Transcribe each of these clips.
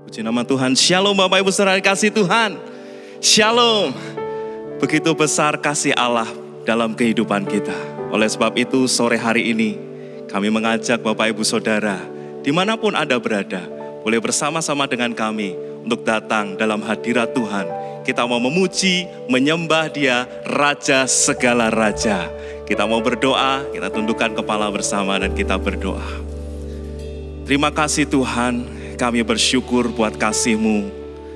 Puji nama Tuhan. Shalom Bapak Ibu saudara kasih Tuhan. Shalom. Begitu besar kasih Allah dalam kehidupan kita. Oleh sebab itu sore hari ini kami mengajak Bapak Ibu saudara dimanapun Anda berada, boleh bersama-sama dengan kami untuk datang dalam hadirat Tuhan. Kita mau memuji, menyembah Dia, Raja segala Raja. Kita mau berdoa, kita tundukkan kepala bersama dan kita berdoa. Terima kasih Tuhan. Kami bersyukur buat kasih-Mu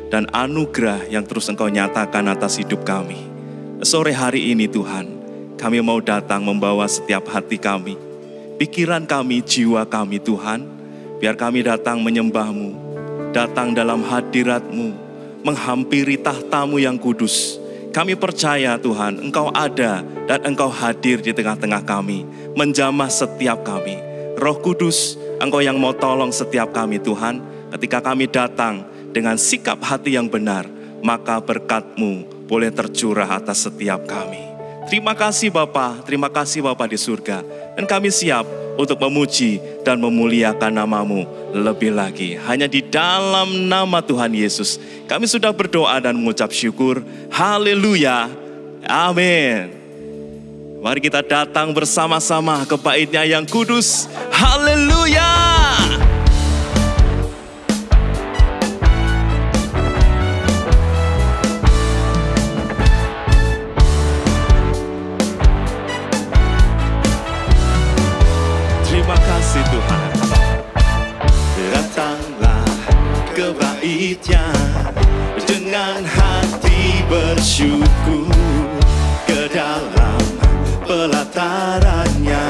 dan anugerah yang terus Engkau nyatakan atas hidup kami. Sore hari ini Tuhan, kami mau datang membawa setiap hati kami, pikiran kami, jiwa kami Tuhan. Biar kami datang menyembah-Mu, datang dalam hadirat-Mu, menghampiri tahta-Mu yang kudus. Kami percaya Tuhan, Engkau ada dan Engkau hadir di tengah-tengah kami, menjamah setiap kami. Roh Kudus, Engkau yang mau tolong setiap kami Tuhan. Ketika kami datang dengan sikap hati yang benar, maka berkat-Mu boleh tercurah atas setiap kami. Terima kasih Bapa, terima kasih Bapa di surga. Dan kami siap untuk memuji dan memuliakan nama-Mu lebih lagi. Hanya di dalam nama Tuhan Yesus, kami sudah berdoa dan mengucap syukur. Haleluya, amin. Mari kita datang bersama-sama ke bait-Nya yang kudus. Haleluya. Terima kasih Tuhan. Datanglah ke bait-Nya dengan hati bersyukur, ke dalam pelatarannya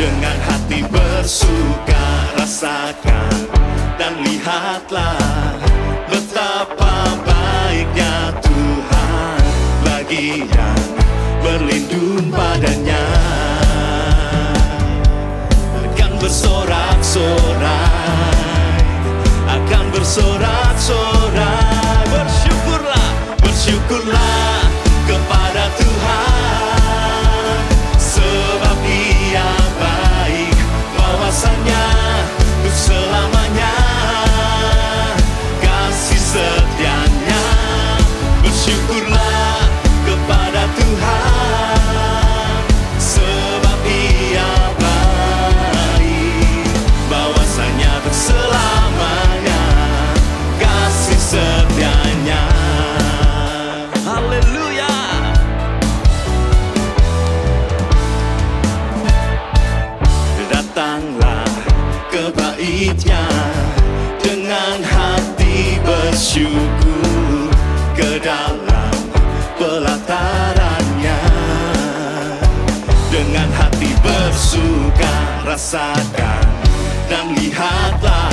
dengan hati bersuka rasakan dan lihatlah betapa baiknya Tuhan bagi yang berlindung padanya. Akan bersorak-sorai, akan bersorak-sorai. Bersyukurlah, bersyukurlah kepada Tuhan, sebab Dia baik, bahwasanya untuk selamanya kasih setianya. Bersyukurlah kepada Tuhan, sebab Dia baik, bahwasanya untuk selamanya kasih setianya. Haleluya. Datanglah ke bait-Nya dengan hati bersyukur, ke dalam pelatarannya dengan hati bersuka rasakan dan lihatlah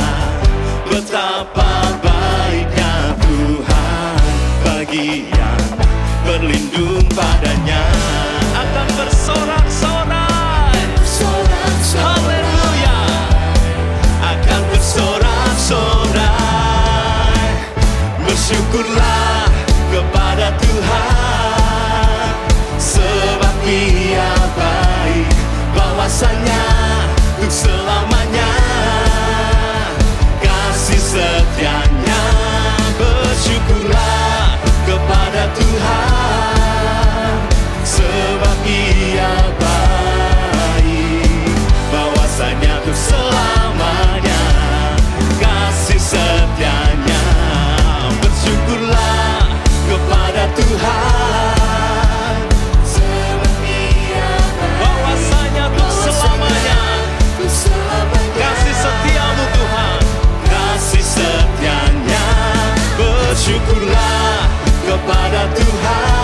betapa baiknya Tuhan bagi yang berlindung padanya. Akan bersorak-sorai, haleluya, akan bersorak-sorai. Bersyukurlah kepada Tuhan, sebab Dia baik, bahwasanya untuk selamanya kasih setianya. Bersyukurlah kepada Tuhan, sebab Dia baik, bahwasanya untuk selamanya kasih setianya. Bersyukurlah kepada Tuhan, sebab Dia baik, bahwasanya untuk selamanya kasih setiamu Tuhan, kasih setianya. Bersyukurlah kepada Tuhan,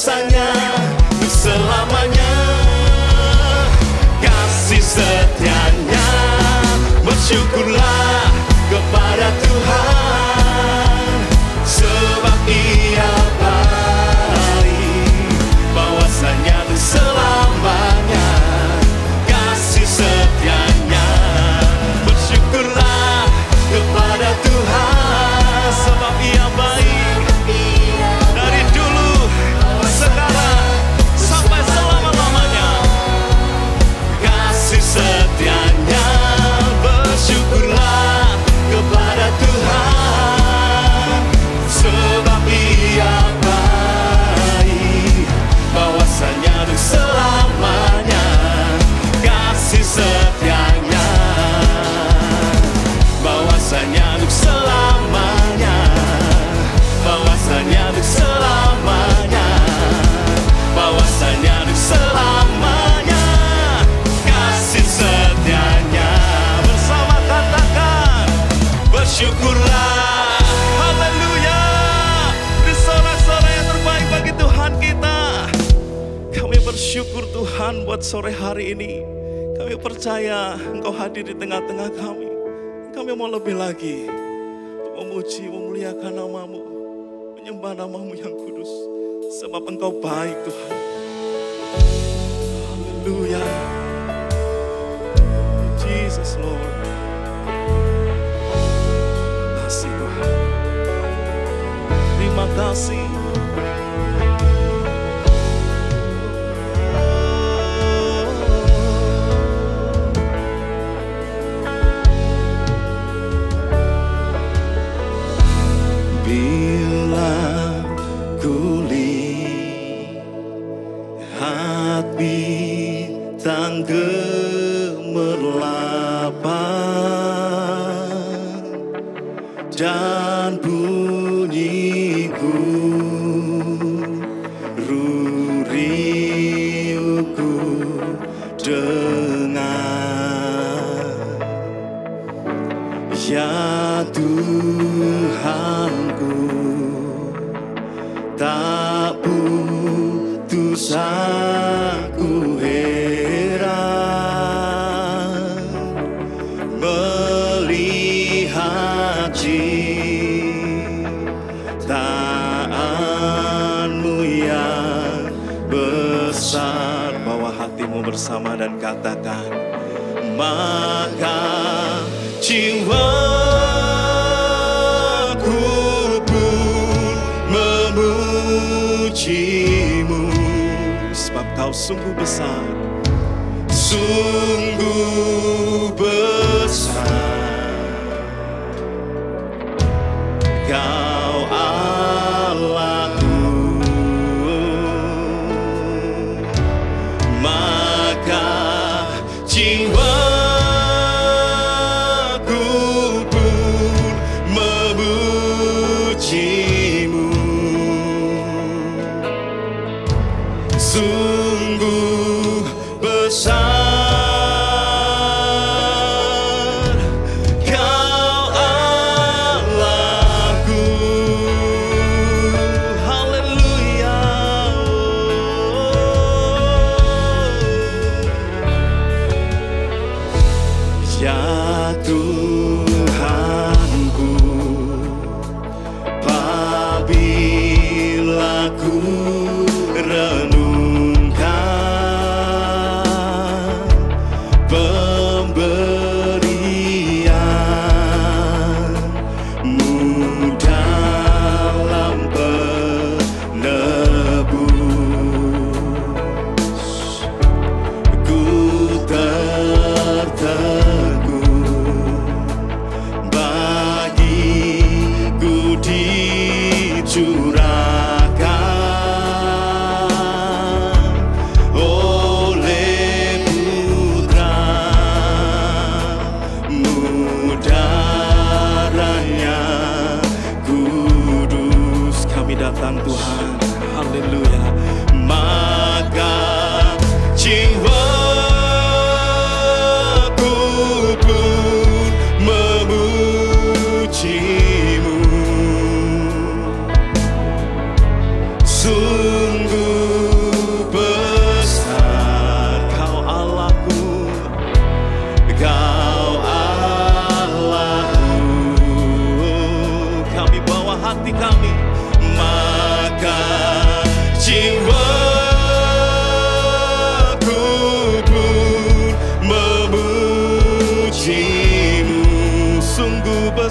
bahwasanya selamanya kasih setianya. Bersyukurlah kepada Tuhan, sebab Ia baik, bahwasanya selamanya kasih setianya. Bersyukurlah kepada Tuhan, sebab Ia baik dari dulu, sekarang, sampai selama-lamanya. Kasih setianya. Bersyukurlah kepada Tuhan, sebab Ia baik, bahwasanya untuk selamanya kasih setianya. Bahwasanya untuk selamanya, bahwasanya untuk selamanya, bahwasanya untuk selamanya kasih setianya. Bersama katakan bersyukurlah. Haleluya. Di sore-sore yang terbaik bagi Tuhan kita, kami bersyukur Tuhan buat sore hari ini. Kami percaya Engkau hadir di tengah-tengah kami. Kami mau lebih lagi untuk memuji, memuliakan nama-Mu, menyembah nama-Mu yang kudus, sebab Engkau baik Tuhan. Haleluya. Jesus Lord. Terima kasih Tuhan. Terima kasih. Bila kulihat bintang gemerlapan dan bunyi riuhku dengar, ya Tuhanku, tak putus aku heran melihat ciptaanmu yang besar. Bawa hatimu bersama dan katakan, maka jiwaku pun memuji-Mu, sebab Kau sungguh besar, sungguh besar. Kau Allahku, maka jiwaku pun memuji-Mu, sungguh besar. Kau Allahku. Haleluya. Ya Tuhanku, apabila ku renungkan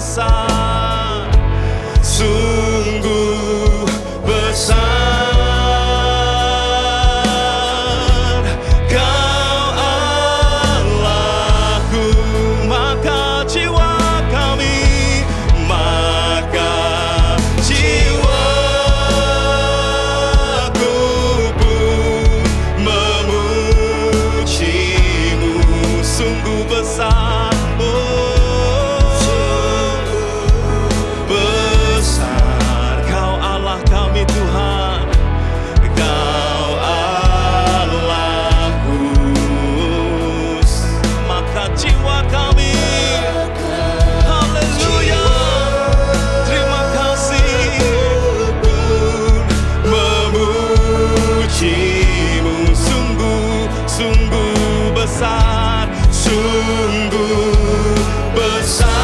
besar, sungguh besar. Kau Allahku, maka jiwa kami, maka jiwaku pun memujimu. Sungguh besar, besar Kau Allah kami Tuhan, Kau Allahku, maka jiwa kami, haleluya, terima kasih pun memujimu. Sungguh besar, sungguh besar.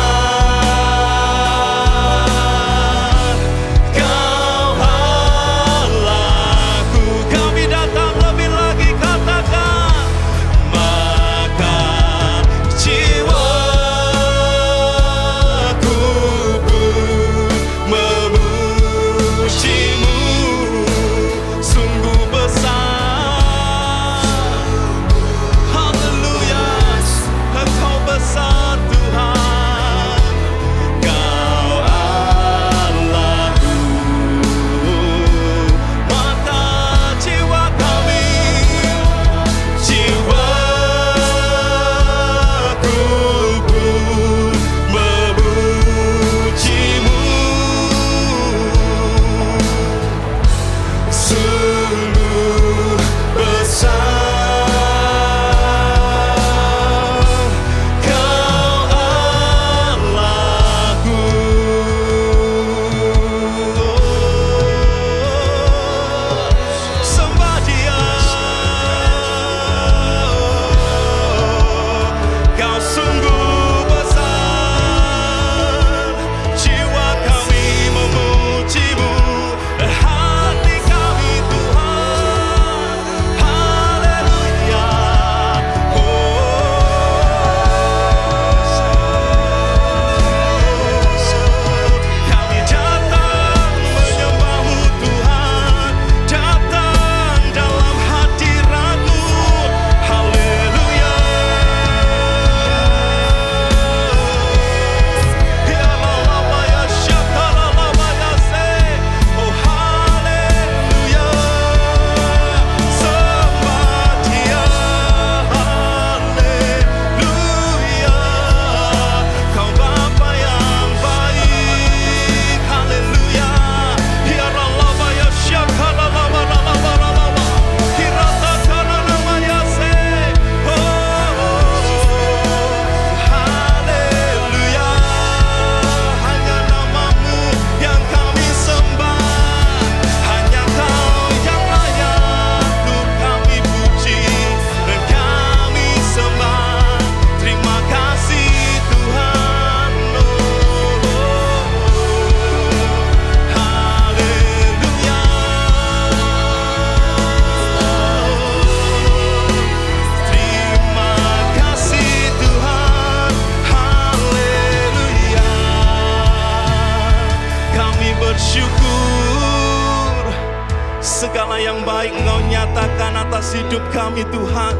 Segala yang baik Engkau nyatakan atas hidup kami Tuhan.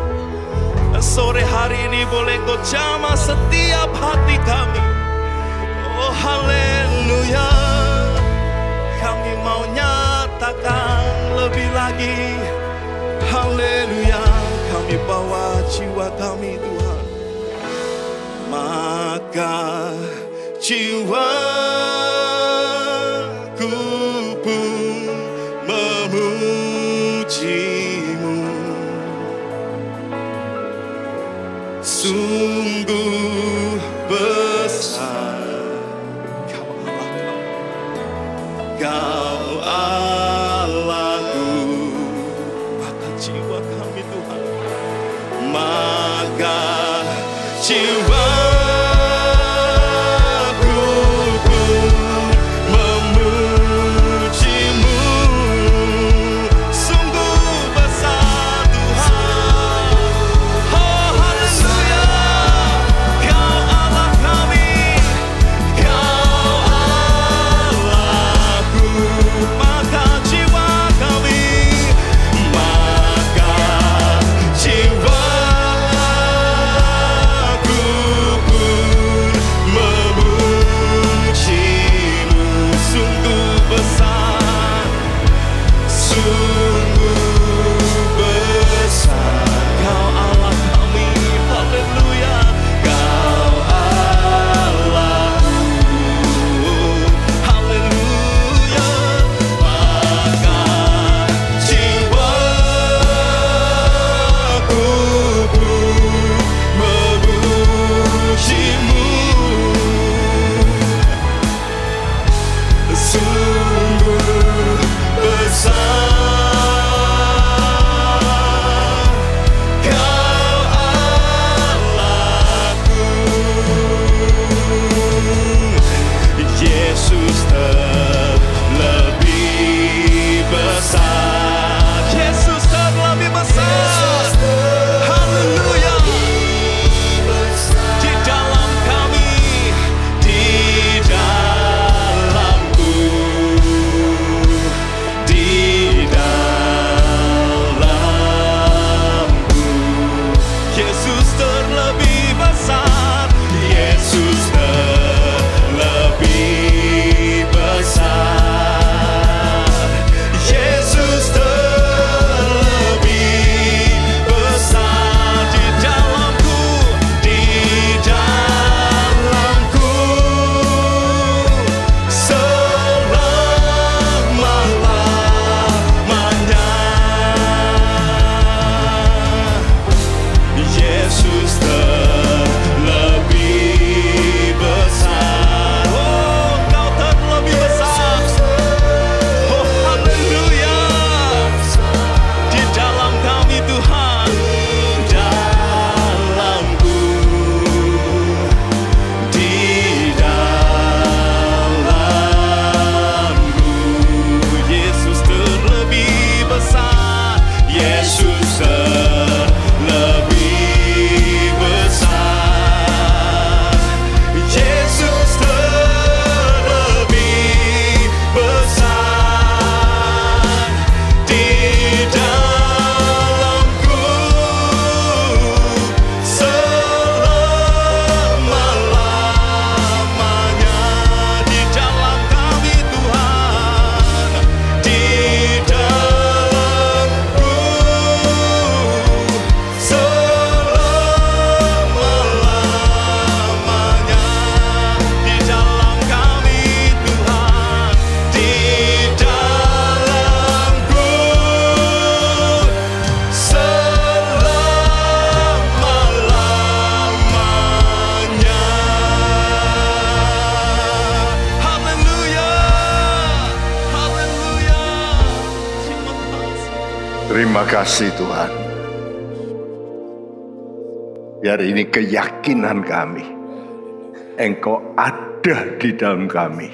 Sore hari ini boleh Engkau jamah setiap hati kami. Oh haleluya, kami mau nyatakan lebih lagi. Haleluya, kami bawa jiwa kami Tuhan. Maka jiwaku pun memujimu. Sungguh besar Kau Allah, Kau Allahku. Maka jiwa kami Tuhan, maka jiwa Kau terlebih besar. Oh, Engkau terlebih besar. Oh, haleluya. Di dalam kami Tuhan, dalamku, di dalamku, Yesus terlebih besar. Yesus terlebih besar. Yesus terlebih besar. Di dalamku selama-lamanya. Di dalam kami Tuhan, di dalamku selama-lamanya. Di dalam kami Tuhan, di dalamku selama-lamanya. Haleluya, haleluya. Terima kasih Tuhan. Biar ini keyakinan kami. Engkau ada di dalam kami.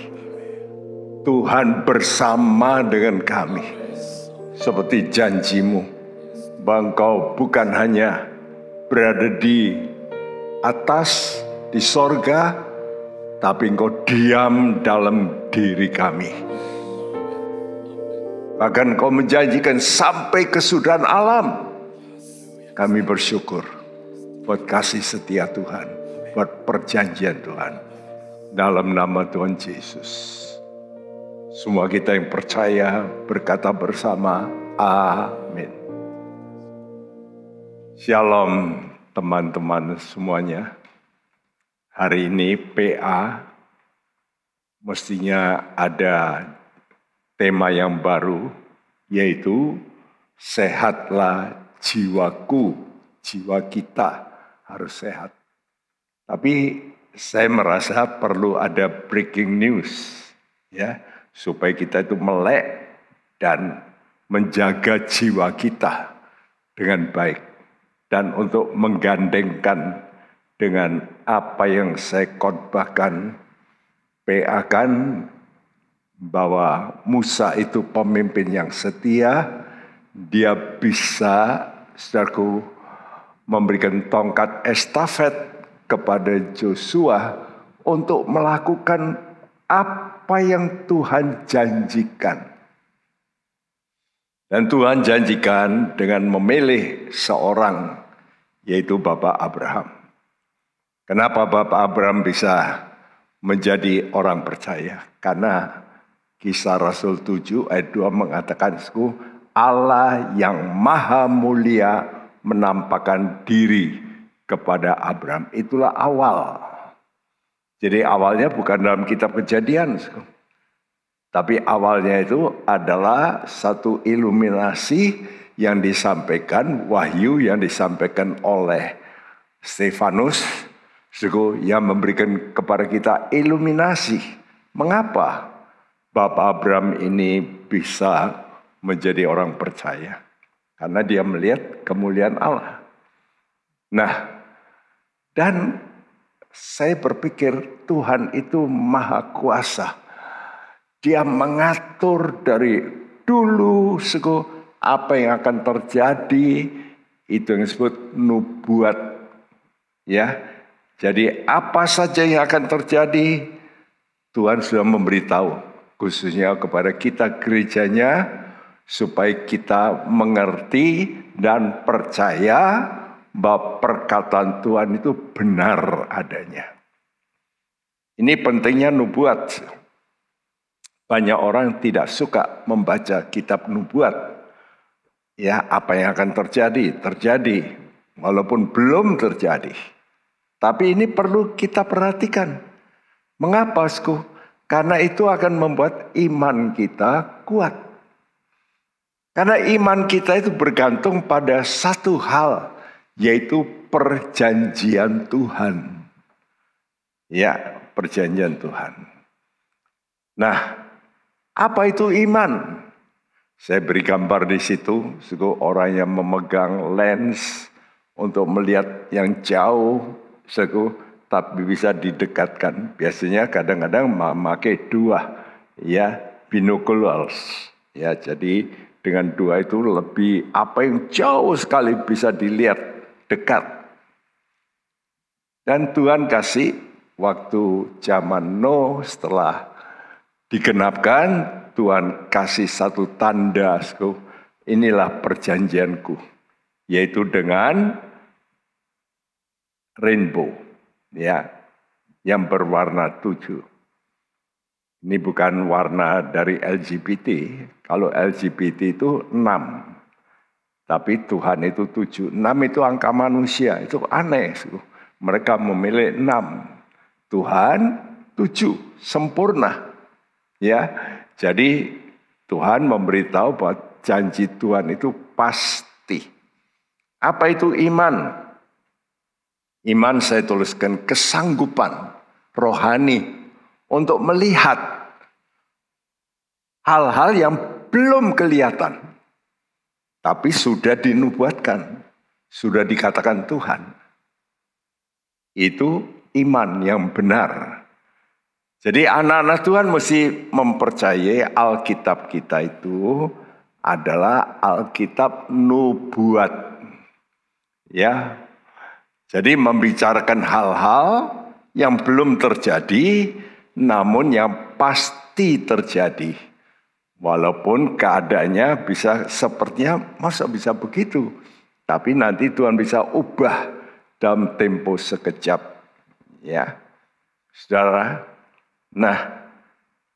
Tuhan bersama dengan kami. Seperti janjimu. Bahwa Engkau bukan hanya berada di atas, di sorga. Tapi Engkau diam dalam diri kami. Bahkan Engkau menjanjikan sampai kesudahan alam. Kami bersyukur buat kasih setia Tuhan, buat perjanjian Tuhan. Dalam nama Tuhan Yesus. Semua kita yang percaya berkata bersama, amin. Shalom teman-teman semuanya. Hari ini PA mestinya ada tema yang baru, yaitu sehatlah jiwaku, jiwa kita harus sehat. Tapi saya merasa perlu ada breaking news, ya, supaya kita itu melek dan menjaga jiwa kita dengan baik. Dan untuk menggandengkan dengan apa yang saya khotbahkan, PA kan bahwa Musa itu pemimpin yang setia, dia bisa, saudaraku, memberikan tongkat estafet kepada Joshua untuk melakukan apa yang Tuhan janjikan. Dan Tuhan janjikan dengan memilih seorang, yaitu Bapak Abraham. Kenapa Bapak Abraham bisa menjadi orang percaya? Karena Kisah Rasul 7 ayat 2 mengatakan, Allah yang maha mulia menampakkan diri kepada Abraham. Itulah awal. Jadi awalnya bukan dalam kitab Kejadian. Tapi awalnya itu adalah satu iluminasi yang disampaikan, wahyu yang disampaikan oleh Stefanus, yang memberikan kepada kita iluminasi. Mengapa Bapak Abraham ini bisa menjadi orang percaya? Karena dia melihat kemuliaan Allah. Nah, dan saya berpikir Tuhan itu maha kuasa. Dia mengatur dari dulu apa yang akan terjadi. Itu yang disebut nubuat. Ya, jadi apa saja yang akan terjadi, Tuhan sudah memberitahu, khususnya kepada kita gerejanya, supaya kita mengerti dan percaya bahwa perkataan Tuhan itu benar adanya. Ini pentingnya nubuat. Banyak orang tidak suka membaca kitab nubuat. Ya, apa yang akan terjadi, terjadi. Walaupun belum terjadi. Tapi ini perlu kita perhatikan. Mengapa, Sku? Karena itu akan membuat iman kita kuat. Karena iman kita itu bergantung pada satu hal, yaitu perjanjian Tuhan. Ya, perjanjian Tuhan. Nah, apa itu iman? Saya beri gambar di situ, orang yang memegang lens untuk melihat yang jauh, tapi bisa didekatkan. Biasanya kadang-kadang memakai dua, ya, binoculars. Ya, jadi dengan dua itu lebih apa yang jauh sekali bisa dilihat dekat. Dan Tuhan kasih waktu zaman Nuh setelah digenapkan, Tuhan kasih satu tanda, inilah perjanjianku, yaitu dengan rainbow, ya, yang berwarna 7. Ini bukan warna dari LGBT, kalau LGBT itu 6, tapi Tuhan itu 7. 6 itu angka manusia, itu aneh, mereka memilih 6, Tuhan 7, sempurna, ya. Jadi Tuhan memberitahu bahwa janji Tuhan itu pasti. Apa itu iman? Iman saya tuliskan kesanggupan rohani untuk melihat hal-hal yang belum kelihatan, tapi sudah dinubuatkan, sudah dikatakan Tuhan. Itu iman yang benar. Jadi anak-anak Tuhan mesti mempercayai Alkitab kita itu adalah Alkitab nubuat. Ya. Jadi membicarakan hal-hal yang belum terjadi namun yang pasti terjadi. Walaupun keadaannya bisa sepertinya masa bisa begitu. Tapi nanti Tuhan bisa ubah dalam tempo sekejap. Ya. Saudara, nah,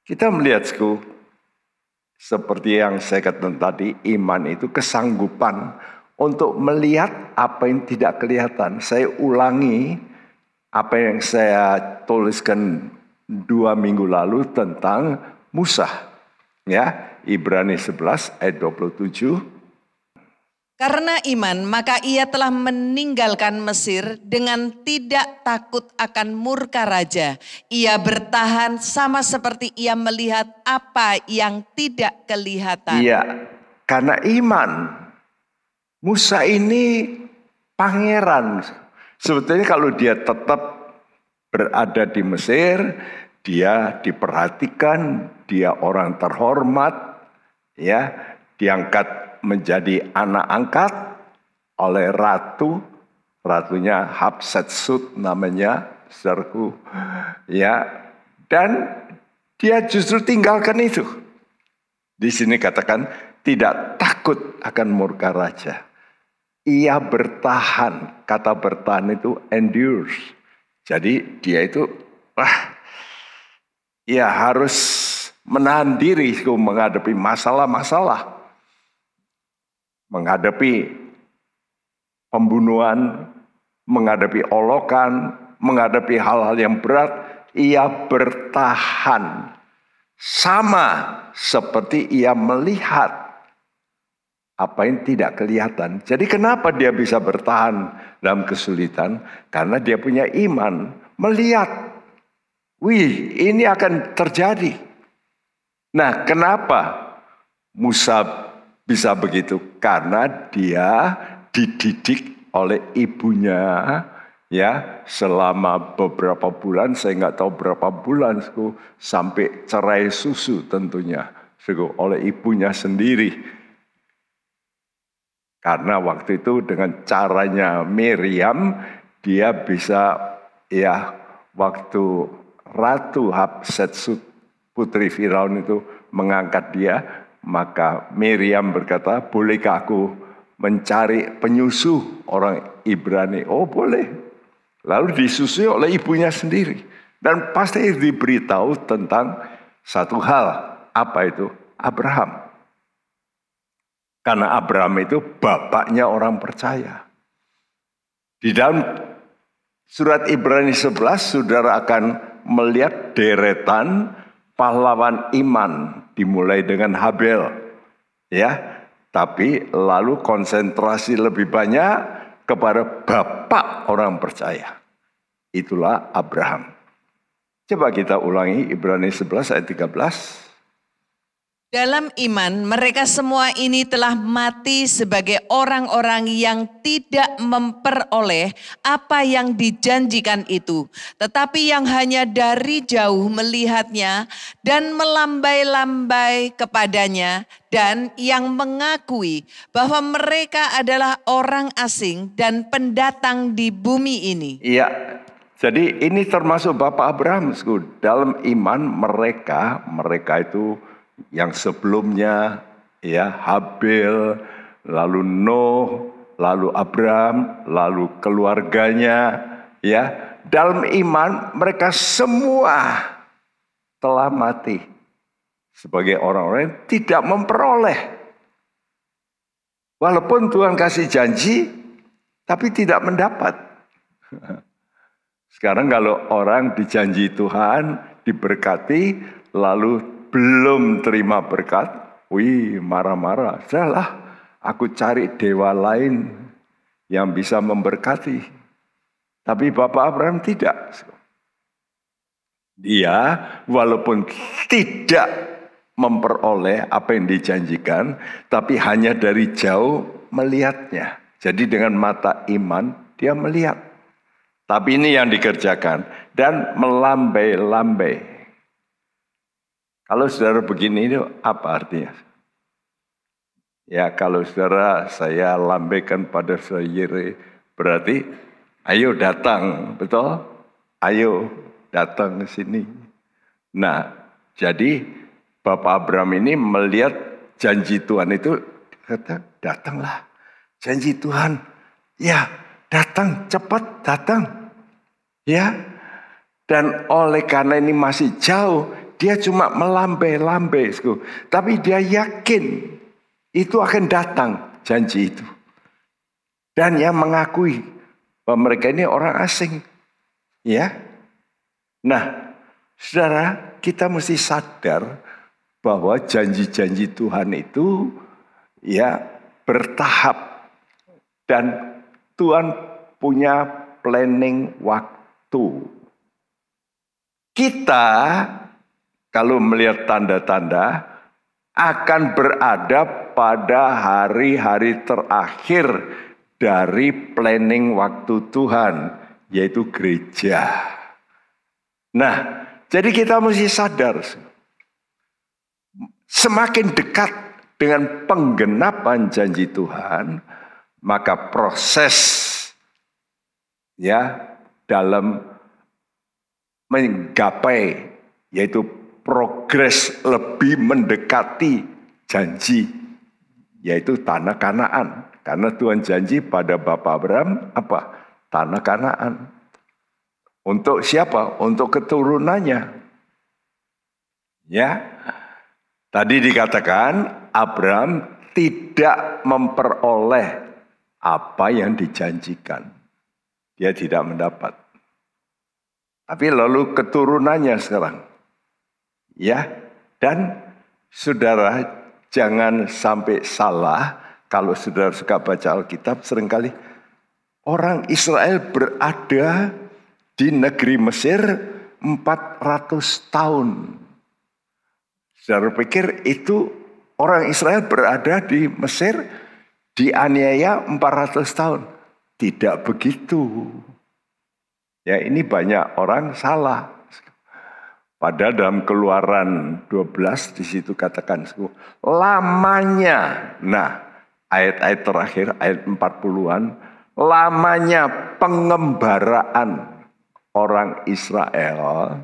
kita melihat seperti yang saya katakan tadi, iman itu kesanggupan untuk melihat apa yang tidak kelihatan. Saya ulangi apa yang saya tuliskan 2 minggu lalu tentang Musa. Ya, Ibrani 11 ayat 27. Karena iman, maka ia telah meninggalkan Mesir dengan tidak takut akan murka raja. Ia bertahan sama seperti ia melihat apa yang tidak kelihatan. Iya, karena iman. Musa ini pangeran. Sebetulnya kalau dia tetap berada di Mesir, dia diperhatikan, dia orang terhormat, ya, diangkat menjadi anak angkat oleh ratunya Hatshepsut namanya, saudaraku, ya, dan dia justru tinggalkan itu. Di sini katakan tidak takut akan murka raja. Ia bertahan, kata bertahan itu endures. Jadi dia itu ia harus menahan diri menghadapi masalah-masalah. Menghadapi pembunuhan, menghadapi olokan, menghadapi hal-hal yang berat, ia bertahan. Sama seperti ia melihat apa yang tidak kelihatan. Jadi kenapa dia bisa bertahan dalam kesulitan? Karena dia punya iman, melihat, wih, ini akan terjadi. Nah, kenapa Musa bisa begitu? Karena dia dididik oleh ibunya, ya, selama beberapa bulan, saya nggak tahu berapa bulan, sampai cerai susu tentunya, oleh ibunya sendiri. Karena waktu itu dengan caranya Miriam, dia bisa, ya, waktu Ratu Hatshepsut, putri Firaun itu mengangkat dia, maka Miriam berkata, bolehkah aku mencari penyusu orang Ibrani? Oh boleh. Lalu disusui oleh ibunya sendiri. Dan pasti diberitahu tentang satu hal. Apa itu? Abraham. Karena Abraham itu bapaknya orang percaya. Di dalam surat Ibrani 11, saudara akan melihat deretan pahlawan iman. Dimulai dengan Habel, ya, tapi lalu konsentrasi lebih banyak kepada bapak orang percaya. Itulah Abraham. Coba kita ulangi Ibrani 11 ayat 13. Dalam iman, mereka semua ini telah mati sebagai orang-orang yang tidak memperoleh apa yang dijanjikan itu, tetapi yang hanya dari jauh melihatnya dan melambai-lambai kepadanya, dan yang mengakui bahwa mereka adalah orang asing dan pendatang di bumi ini. Iya, jadi ini termasuk Bapak Abraham. Dalam iman mereka itu yang sebelumnya ya Habil, lalu Nuh, lalu Abraham, lalu keluarganya ya. Dalam iman mereka semua telah mati sebagai orang-orang yang tidak memperoleh. Walaupun Tuhan kasih janji tapi tidak mendapat. Sekarang kalau orang dijanji Tuhan, diberkati, lalu belum terima berkat, marah-marah. Sudahlah, aku cari dewa lain yang bisa memberkati. Tapi Bapak Abraham tidak. Dia walaupun tidak memperoleh apa yang dijanjikan, tapi hanya dari jauh melihatnya. Jadi dengan mata iman dia melihat. Tapi ini yang dikerjakan dan melambai-lambai. Kalau saudara begini itu apa artinya? Ya kalau saudara saya lambaikan pada saudara berarti ayo datang, betul? Ayo datang ke sini. Nah jadi Bapak Abraham ini melihat janji Tuhan itu, kata datanglah. Janji Tuhan, ya datang, cepat datang. Ya, dan oleh karena ini masih jauh, dia cuma melambai-lambai, tapi dia yakin itu akan datang janji itu. Dan yang mengakui bahwa mereka ini orang asing. Ya. Nah, saudara, kita mesti sadar bahwa janji-janji Tuhan itu ya bertahap. Dan Tuhan punya planning waktu. Kita kalau melihat tanda-tanda akan berada pada hari-hari terakhir dari planning waktu Tuhan, yaitu gereja. Nah, jadi kita mesti sadar, semakin dekat dengan penggenapan janji Tuhan, maka proses ya dalam menggapai yaitu progres lebih mendekati janji, yaitu tanah Kanaan. Karena Tuhan janji pada Bapak Abraham apa? Tanah Kanaan. Untuk siapa? Untuk keturunannya. Ya. Tadi dikatakan Abraham tidak memperoleh apa yang dijanjikan. Dia tidak mendapat. Tapi lalu keturunannya sekarang. Ya, dan saudara jangan sampai salah kalau saudara suka baca Alkitab, seringkali orang Israel berada di negeri Mesir 400 tahun. Saudara pikir itu orang Israel berada di Mesir dianiaya 400 tahun? Tidak begitu. Ya, ini banyak orang salah. Padahal dalam Keluaran 12 di situ katakan lamanya. Nah, ayat-ayat terakhir ayat 40-an, lamanya pengembaraan orang Israel,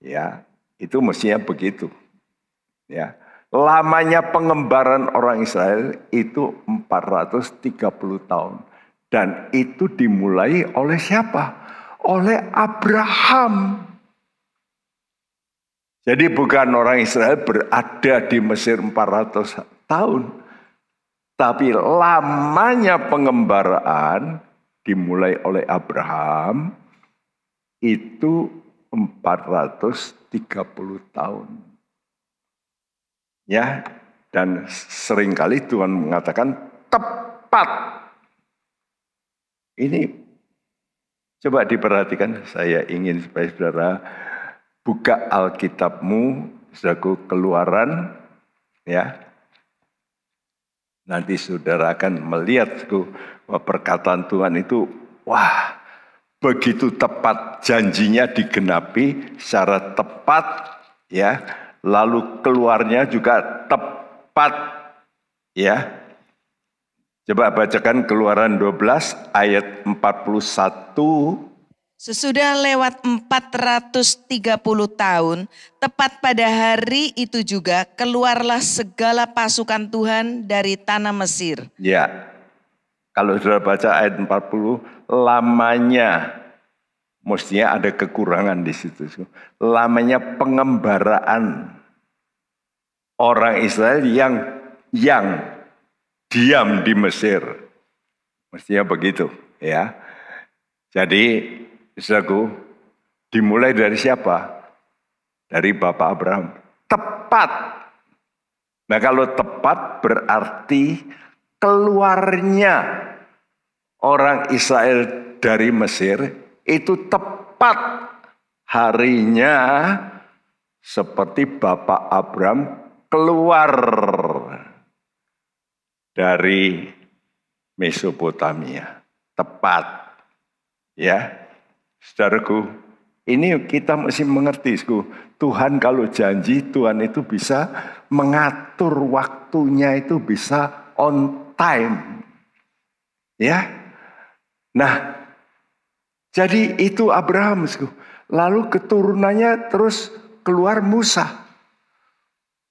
ya, itu mestinya begitu. Ya. Lamanya pengembaraan orang Israel itu 430 tahun. Dan itu dimulai oleh siapa? Oleh Abraham. Jadi bukan orang Israel berada di Mesir 400 tahun. Tapi lamanya pengembaraan dimulai oleh Abraham itu 430 tahun. Ya, dan seringkali Tuhan mengatakan tepat. Ini coba diperhatikan, saya ingin supaya saudara buka Alkitabmu, saudaraku, Keluaran, ya. Nanti saudara akan melihat bahwa perkataan Tuhan itu, wah, begitu tepat, janjinya digenapi secara tepat, ya. Lalu keluarnya juga tepat, ya. Coba bacakan Keluaran 12 ayat 41. Sesudah lewat 430 tahun, tepat pada hari itu juga keluarlah segala pasukan Tuhan dari tanah Mesir. Ya, kalau sudah baca ayat 40, lamanya, mestinya ada kekurangan di situ. Lamanya pengembaraan orang Israel yang diam di Mesir. Mestinya begitu, ya. Jadi, saudaraku, dimulai dari siapa? Dari Bapak Abraham. Tepat. Nah, kalau tepat berarti keluarnya orang Israel dari Mesir itu tepat harinya seperti Bapak Abraham keluar dari Mesopotamia. Tepat. Ya, saudaraku, ini kita mesti mengerti, Tuhan kalau janji, Tuhan itu bisa mengatur waktunya, itu bisa on time. Ya, nah, jadi itu Abraham, lalu keturunannya terus keluar Musa.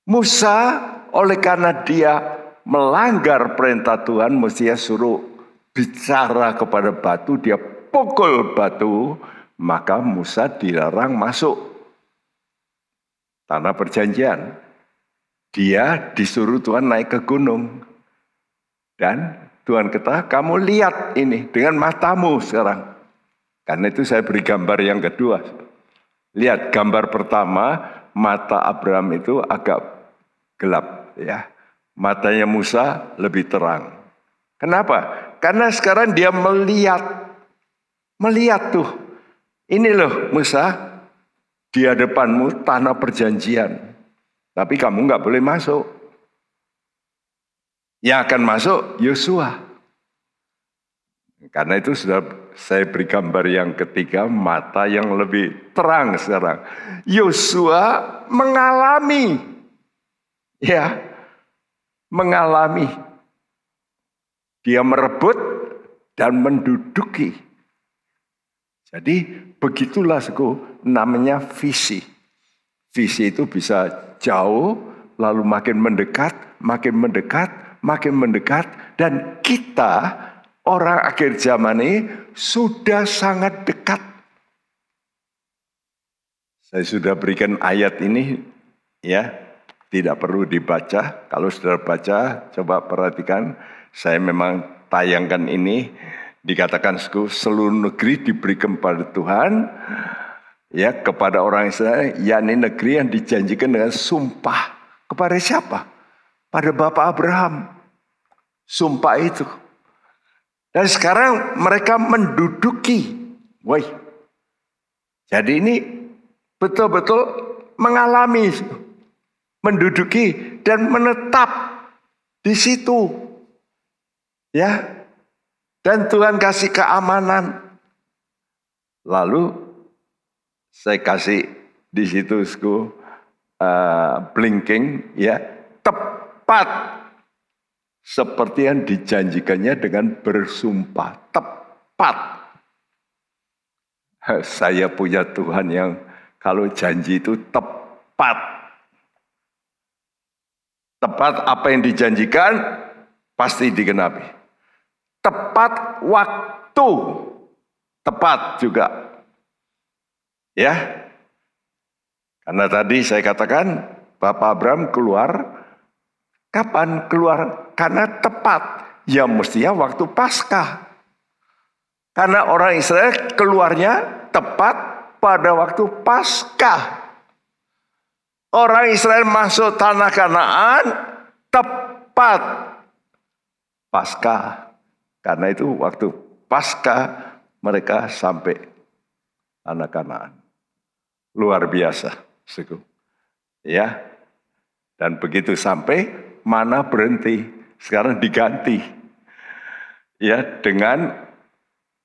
Musa oleh karena dia melanggar perintah Tuhan, mestinya suruh bicara kepada batu, dia pukul batu, maka Musa dilarang masuk tanah perjanjian. Dia disuruh Tuhan naik ke gunung. Dan Tuhan kata, kamu lihat ini dengan matamu sekarang. Karena itu saya beri gambar yang kedua. Lihat gambar pertama, mata Abraham itu agak gelap, ya. Matanya Musa lebih terang. Kenapa? Karena sekarang dia melihat tuh, ini loh Musa, di hadapanmu tanah perjanjian, tapi kamu nggak boleh masuk. Yang akan masuk Yosua. Karena itu sudah saya beri gambar yang ketiga, mata yang lebih terang sekarang. Yosua mengalami, ya, mengalami. Dia merebut dan menduduki. Jadi begitulah namanya visi. Visi itu bisa jauh, lalu makin mendekat, makin mendekat, makin mendekat. Dan kita, orang akhir zaman ini, sudah sangat dekat. Saya sudah berikan ayat ini, ya, tidak perlu dibaca. Kalau sudah baca, coba perhatikan. Saya memang tayangkan ini. Dikatakan seluruh negeri diberikan kepada Tuhan, ya, kepada orang Israel, yakni negeri yang dijanjikan dengan sumpah. Kepada siapa? Pada Bapak Abraham. Sumpah itu. Dan sekarang mereka menduduki. Woi. Jadi ini betul-betul mengalami, menduduki dan menetap di situ. Ya. Dan Tuhan kasih keamanan. Lalu saya kasih di situ blinking, ya, tepat seperti yang dijanjikannya dengan bersumpah. Tepat. Saya punya Tuhan yang kalau janji itu tepat. Tepat apa yang dijanjikan pasti digenapi. Tepat waktu, tepat juga, ya. Karena tadi saya katakan Bapak Abraham keluar, kapan keluar? Karena tepat, ya mestinya waktu Paskah. Karena orang Israel keluarnya tepat pada waktu Paskah. Orang Israel masuk tanah Kanaan tepat Paskah. Karena itu waktu pasca mereka sampai tanah Kanaan. Luar biasa, saudaraku. Ya. Dan begitu sampai, mana berhenti, sekarang diganti. Ya, dengan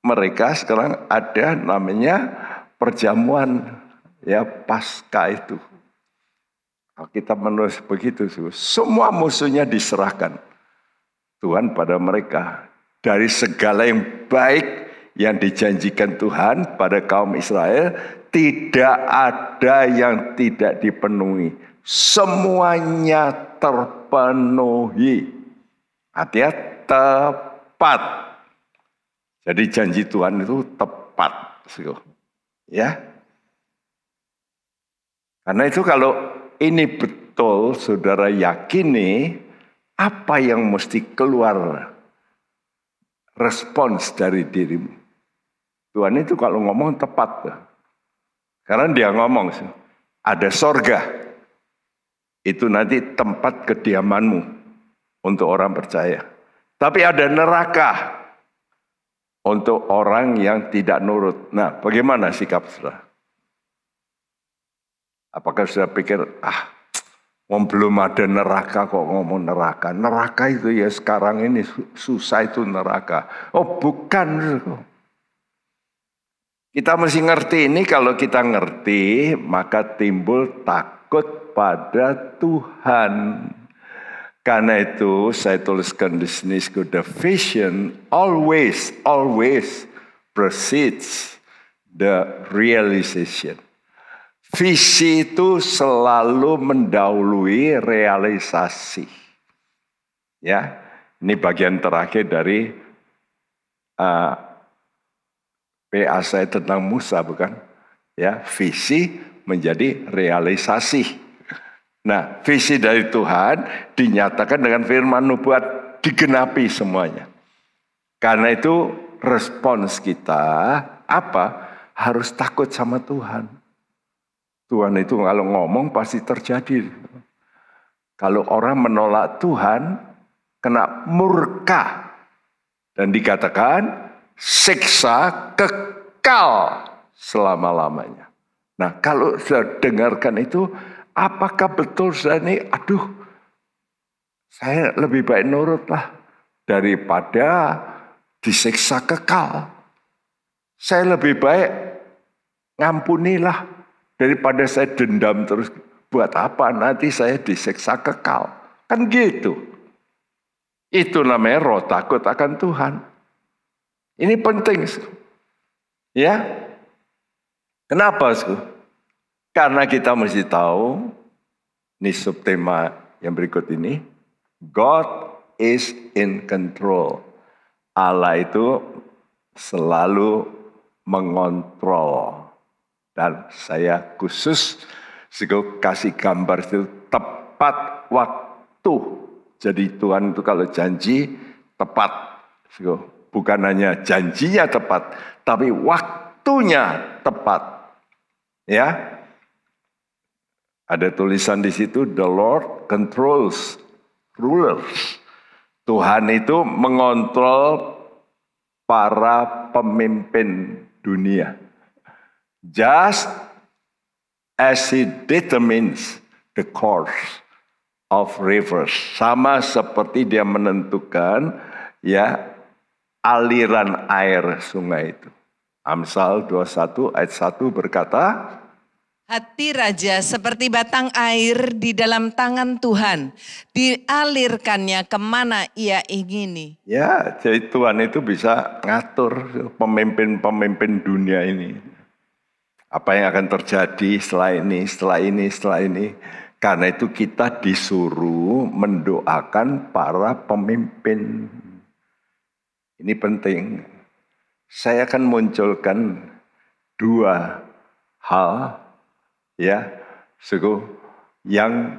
mereka sekarang ada namanya perjamuan, ya, pasca itu. Kita menulis begitu, semua musuhnya diserahkan Tuhan pada mereka. Dari segala yang baik yang dijanjikan Tuhan pada kaum Israel, tidak ada yang tidak dipenuhi. Semuanya terpenuhi. Artinya tepat. Jadi janji Tuhan itu tepat. Ya. Karena itu kalau ini betul, saudara yakini, apa yang mesti keluar respons dari dirimu. Tuhan itu kalau ngomong tepat. Karena dia ngomong, ada sorga. Itu nanti tempat kediamanmu untuk orang percaya. Tapi ada neraka untuk orang yang tidak nurut. Nah, bagaimana sikap saudara? Apakah sudah pikir, belum ada neraka kok ngomong neraka. Neraka itu ya sekarang ini susah itu neraka. Oh bukan. Kita mesti ngerti ini, kalau kita ngerti maka timbul takut pada Tuhan. Karena itu saya tuliskan di sini, the vision always precedes the realization. Visi itu selalu mendahului realisasi. Ya, ini bagian terakhir dari PA saya tentang Musa, bukan? Ya, visi menjadi realisasi. Nah, visi dari Tuhan dinyatakan dengan firman nubuat, digenapi semuanya. Karena itu respons kita apa? Harus takut sama Tuhan. Tuhan itu kalau ngomong pasti terjadi. Kalau orang menolak Tuhan, kena murka. Dan dikatakan siksa kekal selama-lamanya. Nah, kalau sudah dengarkan itu, apakah betul saya ini, saya lebih baik nurutlah daripada disiksa kekal. Saya lebih baik ngampunilah daripada saya dendam terus. Buat apa nanti saya disiksa kekal. Kan gitu. Itu namanya roh takut akan Tuhan. Ini penting. Ya. Kenapa? Karena kita mesti tahu, ini subtema yang berikut ini, God is in control. Allah itu selalu mengontrol. Dan saya khusus kasih gambar itu tepat waktu. Jadi Tuhan itu kalau janji tepat. Bukan hanya janjinya tepat, tapi waktunya tepat. Ya. Ada tulisan di situ, the Lord controls rulers. Tuhan itu mengontrol para pemimpin dunia. Just as he determines the course of rivers. Sama seperti dia menentukan ya aliran air sungai itu. Amsal 21 ayat 1 berkata, hati raja seperti batang air di dalam tangan Tuhan, dialirkannya kemana ia ingini. Ya, jadi Tuhan itu bisa ngatur pemimpin-pemimpin dunia ini. Apa yang akan terjadi setelah ini. Karena itu kita disuruh mendoakan para pemimpin. Ini penting. Saya akan munculkan 2 hal ya, yang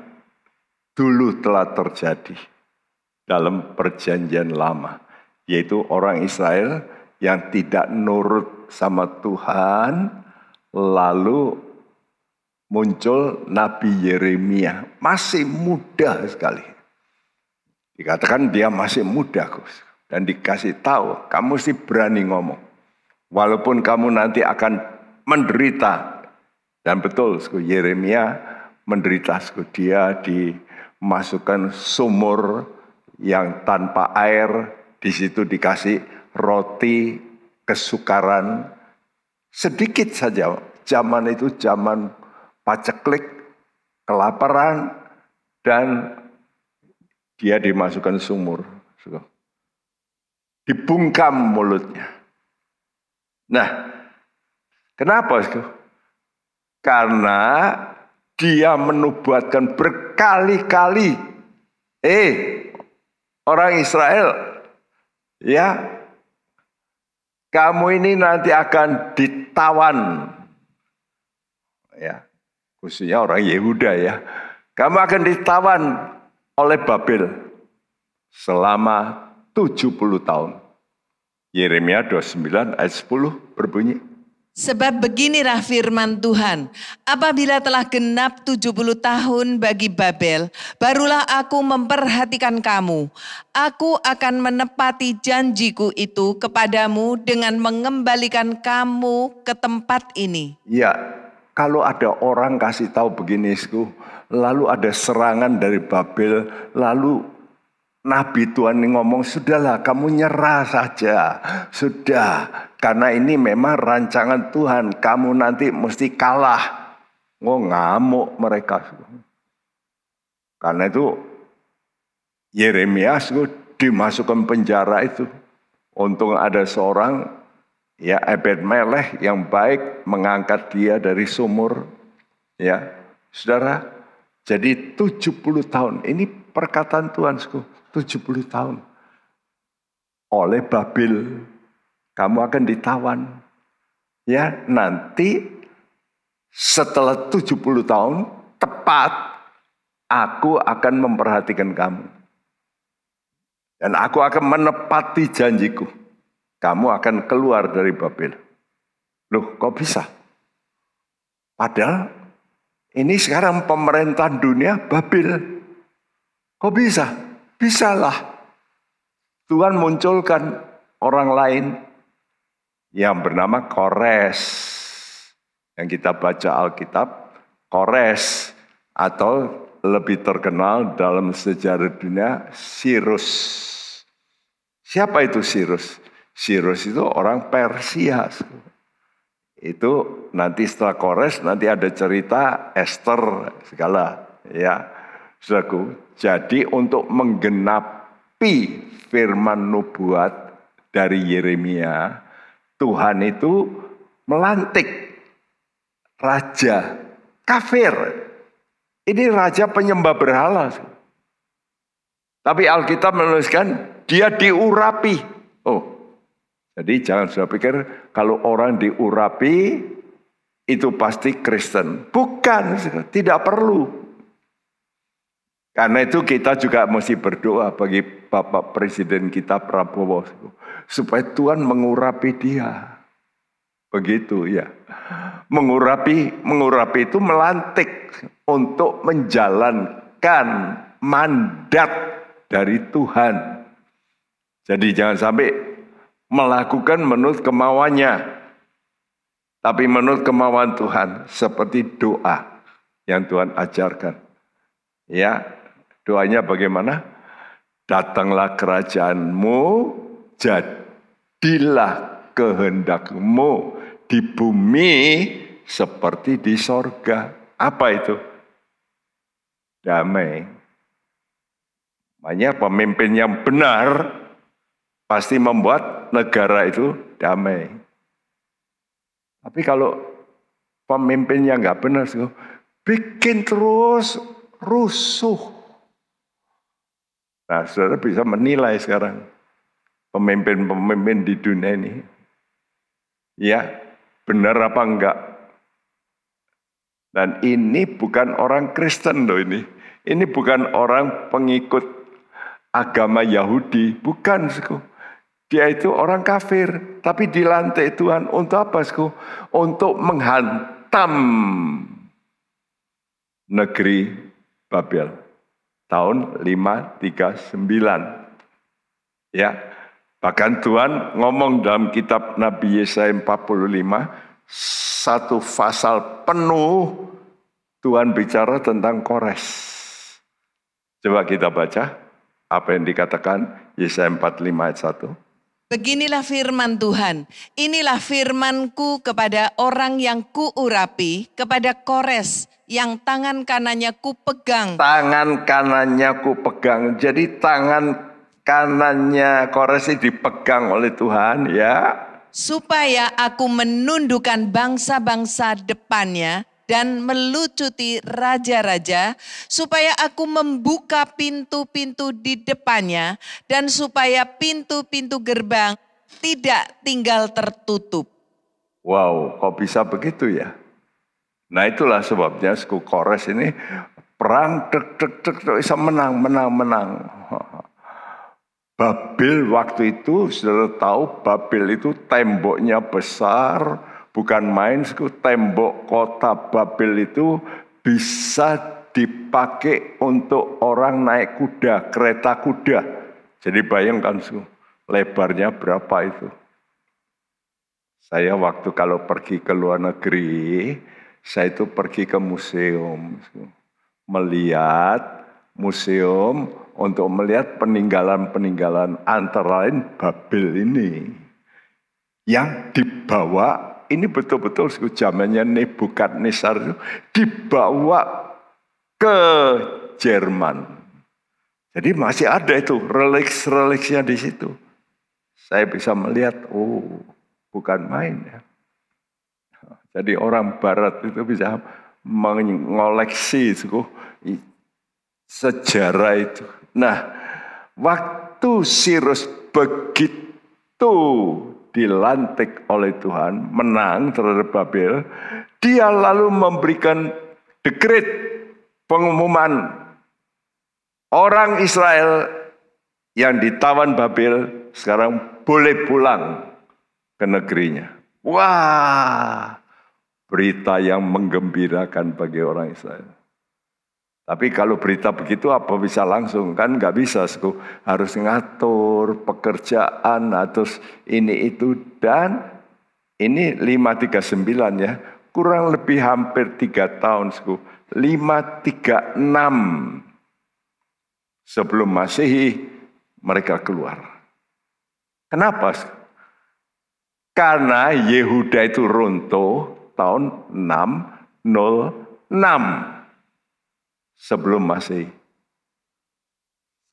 dulu telah terjadi dalam perjanjian lama. Yaitu orang Israel yang tidak nurut sama Tuhan. Lalu muncul Nabi Yeremia, masih muda sekali. Dikatakan dia masih muda, dan dikasih tahu, kamu mesti berani ngomong. Walaupun kamu nanti akan menderita. Dan betul, Yeremia menderita. Dia dimasukkan sumur yang tanpa air. Di situ dikasih roti kesukaran. Sedikit saja. Zaman itu zaman paceklik, kelaparan, dan dia dimasukkan sumur. Dibungkam mulutnya. Nah, kenapa? Karena dia menubuatkan berkali-kali. Orang Israel, ya, kamu ini nanti akan ditawan. Ya, khususnya orang Yehuda ya. Kamu akan ditawan oleh Babel selama 70 tahun. Yeremia 29 ayat 10 berbunyi. Sebab beginilah firman Tuhan, apabila telah genap 70 tahun bagi Babel, barulah aku memperhatikan kamu. Aku akan menepati janjiku itu kepadamu dengan mengembalikan kamu ke tempat ini. Ya, kalau ada orang kasih tahu begini, lalu ada serangan dari Babel, lalu Nabi Tuhan ini ngomong, sudahlah kamu nyerah saja. Sudah, karena ini memang rancangan Tuhan. Kamu nanti mesti kalah. Ngamuk mereka. Karena itu Yeremia dimasukkan penjara itu. Untung ada seorang, ya, Ebed-Melech yang baik mengangkat dia dari sumur. Ya, saudara, jadi 70 tahun. Ini perkataan Tuhan, 70 tahun. Oleh Babel, kamu akan ditawan. Ya, nanti setelah 70 tahun, tepat, aku akan memperhatikan kamu. Dan aku akan menepati janjiku. Kamu akan keluar dari Babel. Loh, kok bisa? Padahal ini sekarang pemerintahan dunia Babel. Kok bisa? Bisalah. Tuhan munculkan orang lain yang bernama Kores. Yang kita baca Alkitab, Kores, atau lebih terkenal dalam sejarah dunia, Sirus. Siapa itu Sirus? Sirus itu orang Persia. Itu nanti setelah Kores, nanti ada cerita Esther segala. Ya, saudaraku. Jadi untuk menggenapi firman nubuat dari Yeremia, Tuhan itu melantik raja kafir. Ini raja penyembah berhala. Tapi Alkitab menuliskan dia diurapi. Jadi jangan sudah pikir kalau orang diurapi itu pasti Kristen. Bukan, tidak perlu. Karena itu kita juga mesti berdoa bagi Bapak Presiden kita Prabowo supaya Tuhan mengurapi dia. Begitu ya. Mengurapi itu melantik untuk menjalankan mandat dari Tuhan. Jadi jangan sampai melakukan menurut kemauannya, tapi menurut kemauan Tuhan, seperti doa yang Tuhan ajarkan. Ya, doanya bagaimana? Datanglah kerajaanmu, jadilah kehendakmu di bumi seperti di sorga. Apa itu? Damai. Makanya pemimpin yang benar pasti membuat negara itu damai. Tapi kalau pemimpin yang nggak benar, bikin terus rusuh. Nah, saudara bisa menilai sekarang pemimpin-pemimpin di dunia ini. Ya, benar apa enggak? Dan ini bukan orang Kristen loh ini. Ini bukan orang pengikut agama Yahudi. Bukan, dia itu orang kafir. Tapi dilantik Tuhan untuk apa? Untuk menghantam negeri Babel. Tahun 539. Ya, Bahkan Tuhan ngomong dalam kitab Nabi Yesaya 45, satu pasal penuh Tuhan bicara tentang Kores. Coba kita baca apa yang dikatakan Yesaya 45 ayat 1. Beginilah firman Tuhan, inilah firmanku kepada orang yang kuurapi, kepada Kores yang tangan kanannya kupegang. Tangan kanannya kupegang, jadi tangan kanannya Kores dipegang oleh Tuhan ya. Supaya aku menundukkan bangsa-bangsa depannya dan melucuti raja-raja, supaya aku membuka pintu-pintu di depannya, dan supaya pintu-pintu gerbang tidak tinggal tertutup. Wow, kok bisa begitu ya? Nah itulah sebabnya suku Kores ini perang bisa menang. Babel waktu itu sudah tahu Babel itu temboknya besar, bukan main. Tembok kota Babel itu bisa dipakai untuk orang naik kuda, kereta kuda. Jadi bayangkan lebarnya berapa itu. Saya waktu kalau pergi ke luar negeri, saya itu pergi ke museum, melihat museum untuk melihat peninggalan-peninggalan antara lain Babel ini. Yang dibawa, ini betul-betul zamannya Nebukadnezar itu dibawa ke Jerman. Jadi masih ada itu reliks-reliksnya di situ. Saya bisa melihat, oh bukan main ya. Jadi orang barat itu bisa mengoleksi sejarah itu. Nah, waktu Sirus begitu dilantik oleh Tuhan, menang terhadap Babel, dia lalu memberikan dekret pengumuman orang Israel yang ditawan Babel sekarang boleh pulang ke negerinya. Wah, berita yang menggembirakan bagi orang Israel. Tapi kalau berita begitu apa bisa langsung? Kan nggak bisa, harus ngatur pekerjaan, terus ini itu. Dan ini 539 ya, kurang lebih hampir 3 tahun. 536 sebelum Masehi mereka keluar. Kenapa? Karena Yehuda itu runtuh tahun 606 sebelum Masehi.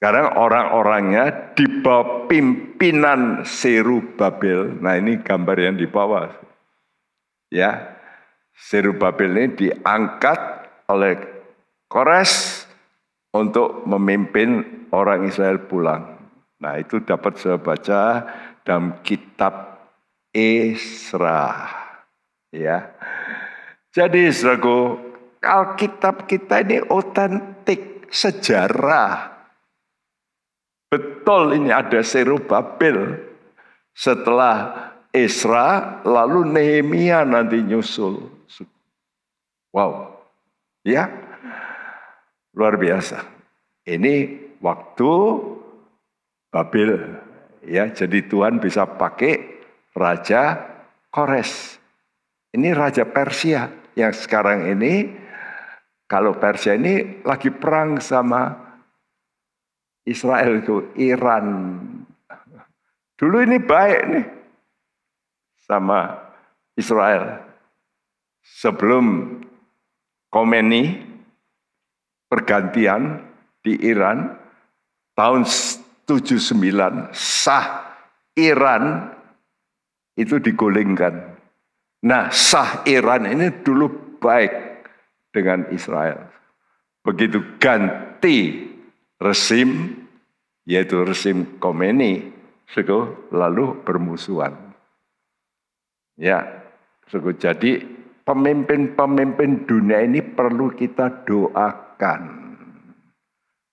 Sekarang orang-orangnya di bawah pimpinan Zerubabel. Nah ini gambar yang di bawah. Ya, Zerubabel ini diangkat oleh Kores untuk memimpin orang Israel pulang. Nah itu dapat saya baca dalam kitab Esra. Ya, jadi saudaraku, Alkitab kita ini otentik sejarah. Betul ini ada Zerubabel. Setelah Esra lalu Nehemia nanti nyusul. Wow. Ya. Luar biasa. Ini waktu Babel. Ya, jadi Tuhan bisa pakai Raja Kores. Ini Raja Persia yang sekarang ini, kalau Persia ini lagi perang sama Israel itu, Iran. Dulu ini baik nih sama Israel. Sebelum Khomeini pergantian di Iran, tahun 79 Shah Iran itu digulingkan. Nah, Shah Iran ini dulu baik dengan Israel. Begitu ganti rezim, yaitu rezim Khomeini, lalu bermusuhan. Ya, jadi pemimpin-pemimpin dunia ini perlu kita doakan.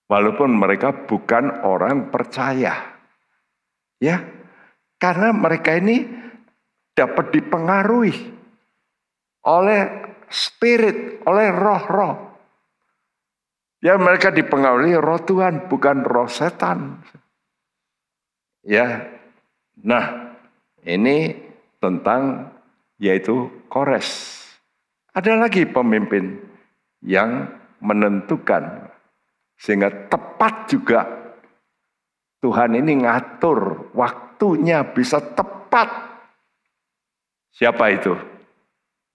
Walaupun mereka bukan orang percaya. Ya, karena mereka ini dapat dipengaruhi oleh spirit, oleh roh-roh. Ya, mereka dipengaruhi roh Tuhan, bukan roh setan. Ya, Nah, ini tentang yaitu Kores. Ada lagi pemimpin yang menentukan sehingga tepat juga Tuhan ini ngatur waktunya bisa tepat. Siapa itu?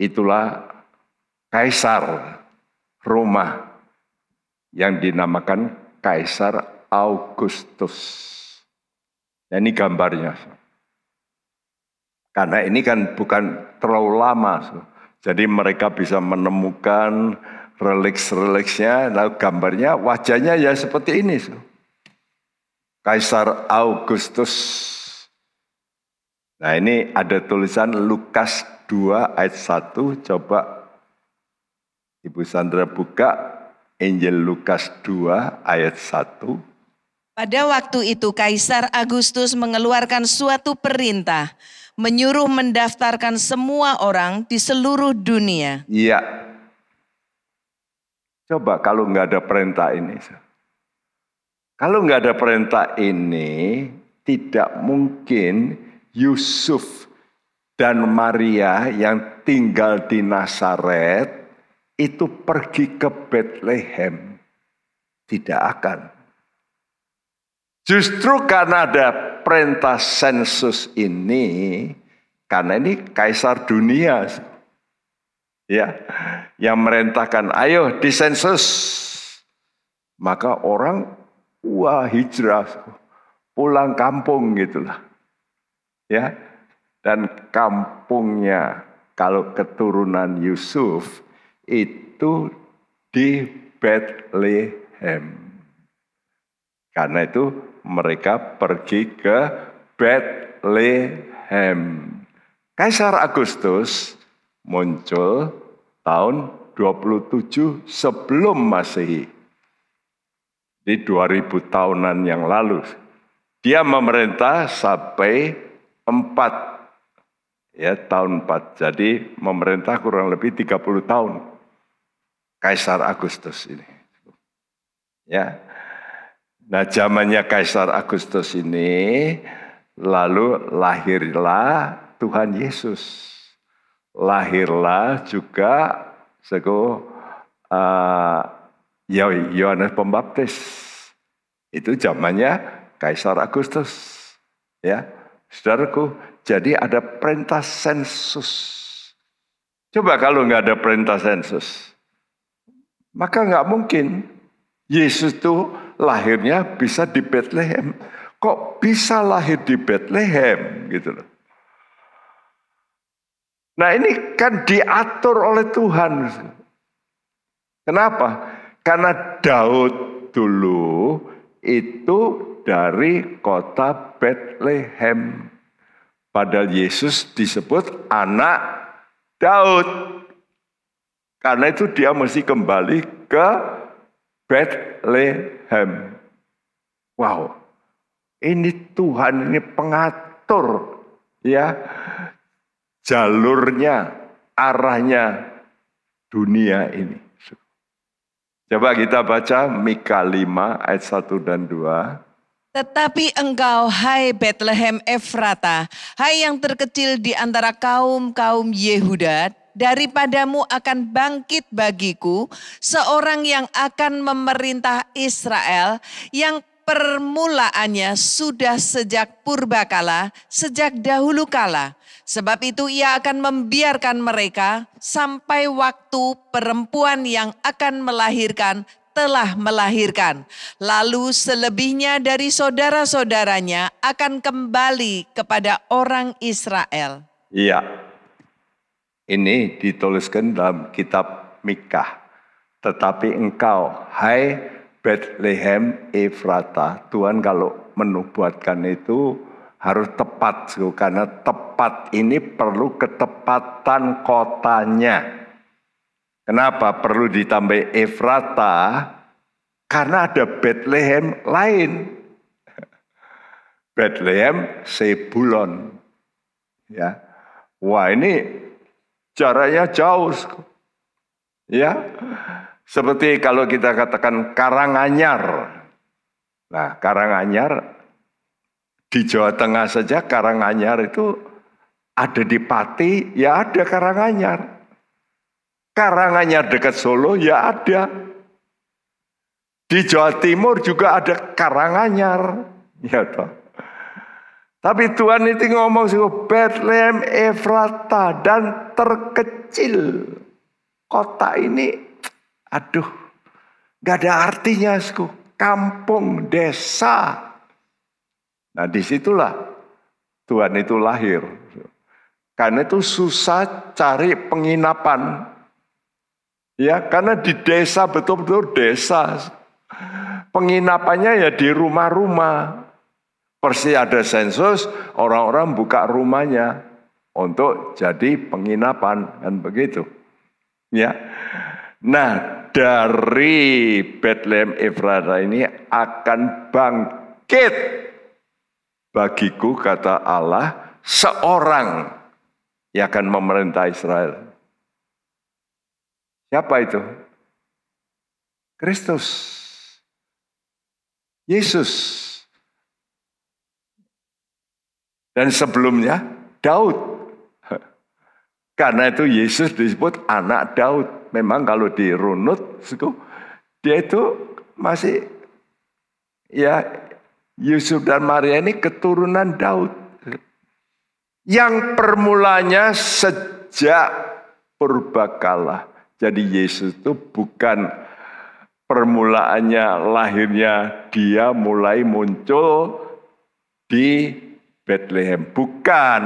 Itulah Kaisar Roma yang dinamakan Kaisar Augustus. Nah, ini gambarnya. Karena ini kan bukan terlalu lama. Jadi mereka bisa menemukan reliks-reliksnya. Lalu gambarnya, wajahnya ya seperti ini. Kaisar Augustus. Nah, ini ada tulisan Lukas 2 ayat 1. Coba Ibu Sandra buka Injil Lukas 2 ayat 1. Pada waktu itu Kaisar Agustus mengeluarkan suatu perintah, menyuruh mendaftarkan semua orang di seluruh dunia. Iya. Coba kalau nggak ada perintah ini. Kalau nggak ada perintah ini, tidak mungkin Yusuf dan Maria yang tinggal di Nazaret itu pergi ke Bethlehem. Tidak akan. Justru karena ada perintah sensus ini, karena ini kaisar dunia, ya, yang merintahkan, ayo disensus, maka orang hijrah, pulang kampung gitulah, ya, dan kampungnya kalau keturunan Yusuf itu di Bethlehem. Karena itu mereka pergi ke Bethlehem. Kaisar Agustus muncul tahun 27 sebelum Masehi. Di 2000 tahunan yang lalu. Dia memerintah sampai 4 tahun 4. Jadi memerintah kurang lebih 30 tahun. Kaisar Agustus ini. Ya. Nah, zamannya Kaisar Agustus ini, lalu lahirlah Tuhan Yesus. Lahirlah juga Yohanes Pembaptis. Itu zamannya Kaisar Agustus. Ya, saudaraku, jadi ada perintah sensus. Coba kalau nggak ada perintah sensus, maka nggak mungkin Yesus itu lahirnya bisa di Bethlehem. Kok bisa lahir di Bethlehem gitu loh. Nah, ini kan diatur oleh Tuhan. Kenapa? Karena Daud dulu itu dari kota Bethlehem. Padahal Yesus disebut anak Daud. Karena itu dia mesti kembali ke Bethlehem. Wow, ini Tuhan ini pengatur ya jalurnya, arahnya dunia ini. Coba kita baca Mika 5 ayat 1 dan 2. Tetapi engkau, hai Bethlehem Efrata, hai yang terkecil di antara kaum-kaum Yehuda, daripadamu akan bangkit bagiku seorang yang akan memerintah Israel, yang permulaannya sudah sejak purbakala, sejak dahulu kala. Sebab itu ia akan membiarkan mereka sampai waktu perempuan yang akan melahirkan telah melahirkan. Lalu selebihnya dari saudara-saudaranya akan kembali kepada orang Israel. Iya. Ini dituliskan dalam kitab Mika. Tetapi engkau, hai Bethlehem Efrata. Tuhan kalau menubuatkan itu harus tepat. Karena tepat ini perlu ketepatan kotanya. Kenapa perlu ditambah Efrata? Karena ada Bethlehem lain. Bethlehem Sebulon. Ya. Wah, ini jaraknya jauh. Ya. Seperti kalau kita katakan Karanganyar. Nah, Karanganyar Di Jawa Tengah saja Karanganyar itu ada di Pati, ya ada Karanganyar. Karanganyar dekat Solo, ya ada. Di Jawa Timur juga ada Karanganyar. Ya toh. Tapi Tuhan itu ngomong sih, Bethlehem Efrata dan terkecil. Kota ini, aduh, gak ada artinya, kampung, desa. Nah disitulah Tuhan itu lahir. Karena itu susah cari penginapan. Ya, karena di desa betul-betul desa. Penginapannya ya di rumah-rumah. Persis ada sensus, orang-orang buka rumahnya untuk jadi penginapan, kan begitu. Ya. Nah, dari Bethlehem Efrata ini akan bangkit bagiku, kata Allah, seorang yang akan memerintah Israel. Siapa itu? Kristus. Yesus. Dan sebelumnya Daud. Karena itu Yesus disebut anak Daud. Memang kalau dirunut, dia itu masih, ya, Yusuf dan Maria ini keturunan Daud. Yang permulanya sejak purbakala. Jadi Yesus itu bukan permulaannya lahirnya dia mulai muncul di Bethlehem. Bukan.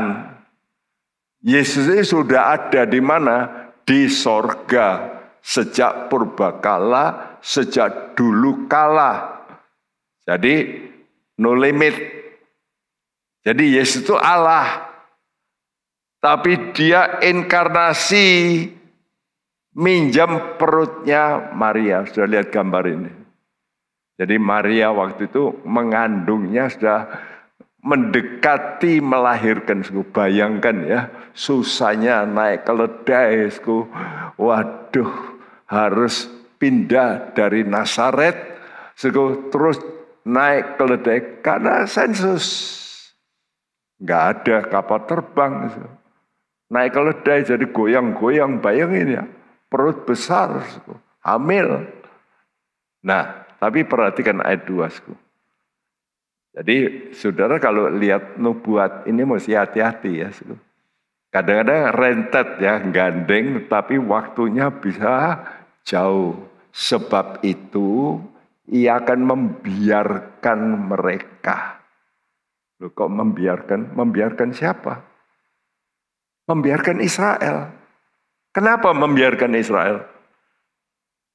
Yesus ini sudah ada di mana? Di sorga. Sejak purbakala, sejak dulu kala. Jadi no limit. Jadi Yesus itu Allah. Tapi dia inkarnasi, minjam perutnya Maria. Sudah lihat gambar ini. Jadi Maria waktu itu mengandungnya sudah mendekati melahirkan. Bayangkan ya, susahnya naik keledai. Waduh, harus pindah dari Nazaret terus naik keledai karena sensus. Nggak ada kapal terbang. Naik keledai jadi goyang-goyang, bayangin ya. Perut besar, hamil. Nah, tapi perhatikan ayat 2. Jadi saudara kalau lihat nubuat ini mesti hati-hati ya. Kadang-kadang rentet ya, gandeng, tapi waktunya bisa jauh. Sebab itu ia akan membiarkan mereka. Loh, kok membiarkan? Membiarkan siapa? Membiarkan Israel. Kenapa membiarkan Israel?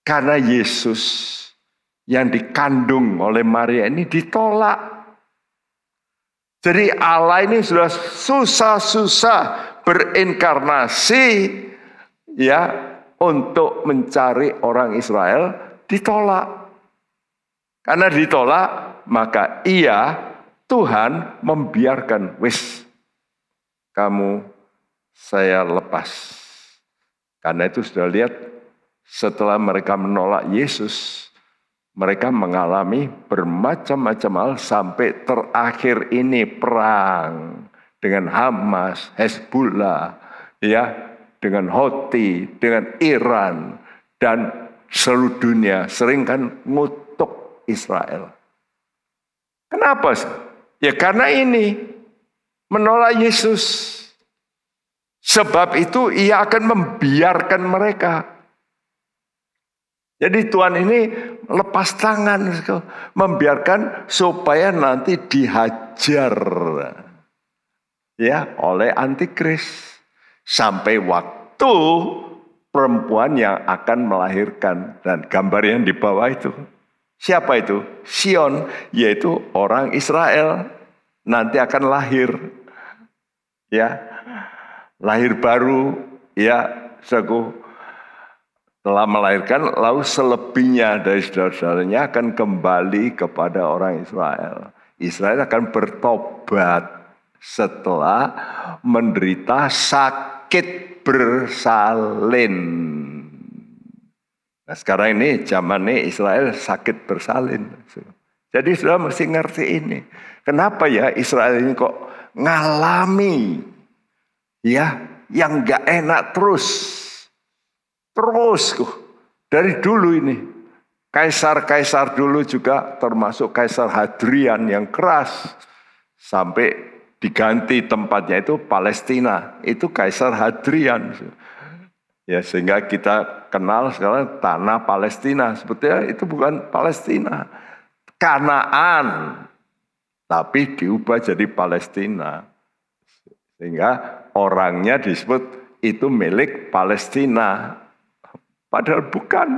Karena Yesus yang dikandung oleh Maria ini ditolak. Jadi Allah ini sudah susah-susah berinkarnasi ya untuk mencari orang Israel, ditolak. Karena ditolak, maka Tuhan membiarkan, wis kamu saya lepas. Karena itu sudah lihat setelah mereka menolak Yesus, mereka mengalami bermacam-macam hal sampai terakhir ini perang dengan Hamas, Hezbollah, ya, dengan Houthi, dengan Iran dan seluruh dunia sering kan ngutuk Israel. Kenapa? Ya karena ini menolak Yesus. Sebab itu ia akan membiarkan mereka. Jadi Tuhan ini lepas tangan, membiarkan supaya nanti dihajar ya oleh antikris sampai waktu perempuan yang akan melahirkan. Dan gambar yang di bawah itu siapa itu? Sion, yaitu orang Israel nanti akan lahir ya, lahir baru ya, telah melahirkan, lalu selebihnya dari saudara-saudaranya akan kembali kepada orang Israel. Israel akan bertobat setelah menderita sakit bersalin. Nah sekarang ini zamannya Israel sakit bersalin. Jadi saudara mesti ngerti ini. Kenapa ya Israel ini kok ngalami ya yang gak enak terus dari dulu ini. Kaisar-kaisar dulu juga termasuk Kaisar Hadrian yang keras. Sampai diganti tempatnya itu Palestina. Itu Kaisar Hadrian. Ya, sehingga kita kenal sekarang tanah Palestina. Sebetulnya itu bukan Palestina. Kanaan. Tapi diubah jadi Palestina. Sehingga orangnya disebut itu milik Palestina. Padahal bukan.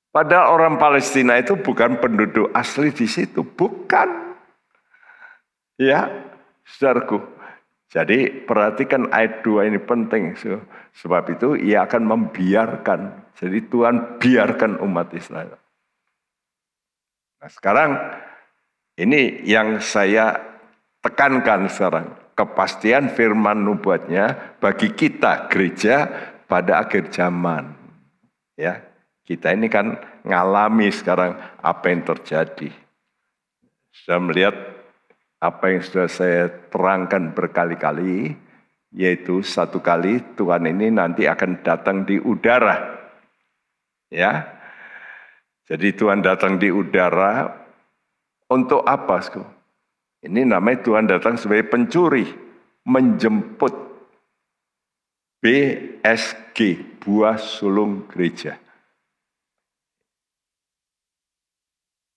Padahal orang Palestina itu bukan penduduk asli di situ. Bukan. Ya, saudaraku. Jadi perhatikan ayat 2 ini penting. Sebab itu ia akan membiarkan. Jadi Tuhan biarkan umat Israel. Nah sekarang ini yang saya tekankan sekarang. Kepastian firman nubuatnya bagi kita gereja pada akhir zaman. Ya, kita ini kan ngalami sekarang apa yang terjadi. Sudah melihat apa yang sudah saya terangkan berkali-kali, yaitu satu kali Tuhan ini nanti akan datang di udara. Ya, jadi Tuhan datang di udara untuk apa? Ini namanya Tuhan datang sebagai pencuri, menjemput BSG, buah sulung gereja.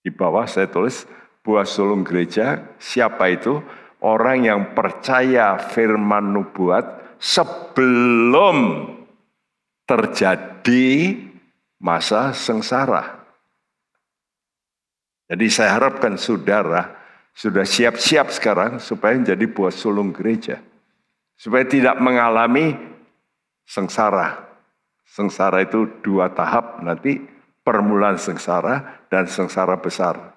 Di bawah saya tulis buah sulung gereja, siapa itu? Orang yang percaya firman nubuat sebelum terjadi masa sengsara. Jadi saya harapkan saudara sudah siap-siap sekarang supaya menjadi buah sulung gereja. Supaya tidak mengalami sengsara. Sengsara itu 2 tahap, nanti permulaan sengsara dan sengsara besar.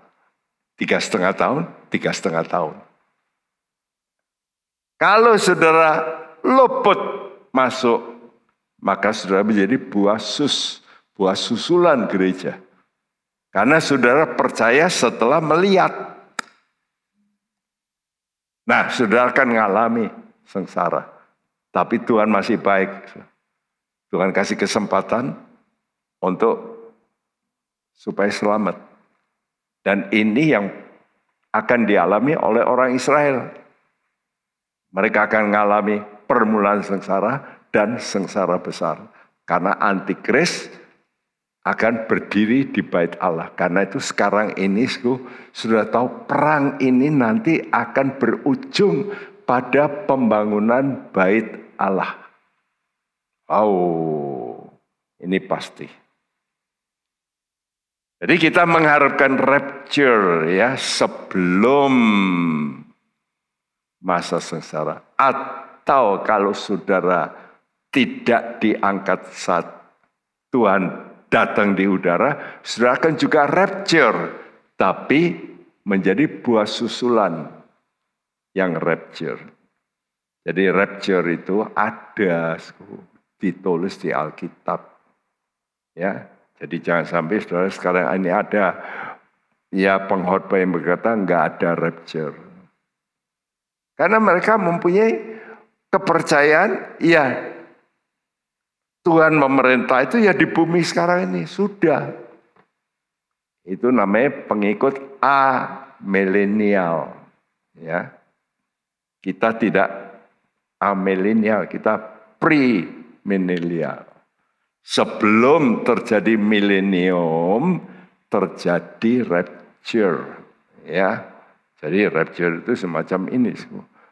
3,5 tahun, 3,5 tahun. Kalau saudara luput masuk, maka saudara menjadi buah susulan gereja. Karena saudara percaya setelah melihat. Nah, saudara akan mengalami sengsara. Tapi Tuhan masih baik. Tuhan kasih kesempatan supaya selamat. Dan ini yang akan dialami oleh orang Israel. Mereka akan mengalami permulaan sengsara dan sengsara besar. Karena antikris akan berdiri di bait Allah. Karena itu sekarang ini sudah tahu perang ini nanti akan berujung pada pembangunan bait Allah. Oh, ini pasti. Jadi kita mengharapkan rapture ya sebelum masa sengsara. Atau kalau saudara tidak diangkat saat Tuhan datang di udara, saudara akan juga rapture. Tapi menjadi buah susulan yang rapture. Jadi rapture itu ada ditulis di Alkitab. Ya. Jadi jangan sampai saudara sekarang ini ada ya pengkhotbah yang berkata enggak ada rapture. Karena mereka mempunyai kepercayaan ya Tuhan memerintah itu ya di bumi sekarang ini sudah. Itu namanya pengikut amilenial. Ya. Kita tidak amilenial, kita premilenial. Sebelum terjadi milenium, terjadi rapture. Ya, jadi rapture itu semacam ini.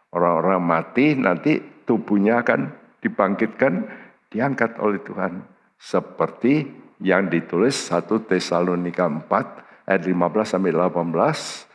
Orang-orang mati nanti tubuhnya akan dibangkitkan, diangkat oleh Tuhan. Seperti yang ditulis 1 Tesalonika 4 ayat 15 sampai 18.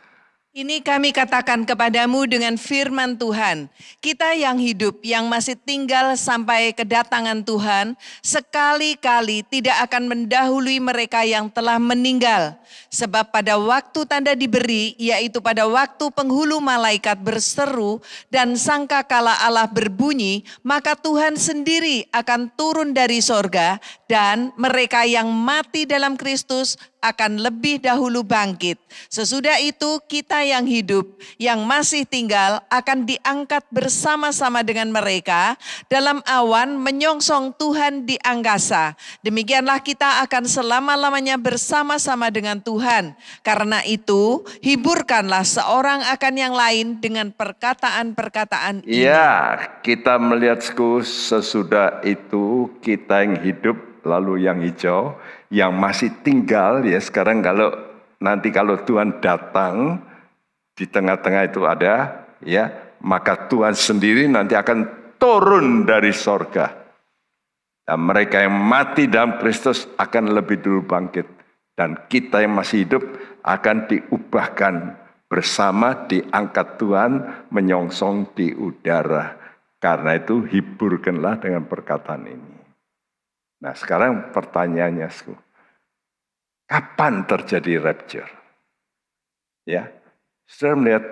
Ini kami katakan kepadamu dengan firman Tuhan. Kita yang hidup, yang masih tinggal sampai kedatangan Tuhan, sekali-kali tidak akan mendahului mereka yang telah meninggal. Sebab pada waktu tanda diberi, yaitu pada waktu penghulu malaikat berseru dan sangkakala Allah berbunyi, maka Tuhan sendiri akan turun dari sorga dan mereka yang mati dalam Kristus akan lebih dahulu bangkit. Sesudah itu kita yang hidup, yang masih tinggal akan diangkat bersama-sama dengan mereka dalam awan menyongsong Tuhan di angkasa. Demikianlah kita akan selama-lamanya bersama-sama dengan Tuhan. Karena itu, hiburkanlah seorang akan yang lain dengan perkataan-perkataan ini. Ya, kita melihat sesudah itu kita yang hidup, lalu yang hijau, yang masih tinggal ya sekarang nanti kalau Tuhan datang di tengah-tengah itu ada ya, maka Tuhan sendiri nanti akan turun dari sorga. Dan mereka yang mati dalam Kristus akan lebih dulu bangkit. Dan kita yang masih hidup akan diubahkan bersama diangkat Tuhan menyongsong di udara. Karena itu hiburkanlah dengan perkataan ini. Nah sekarang pertanyaannya, kapan terjadi rapture? Ya, sudah melihat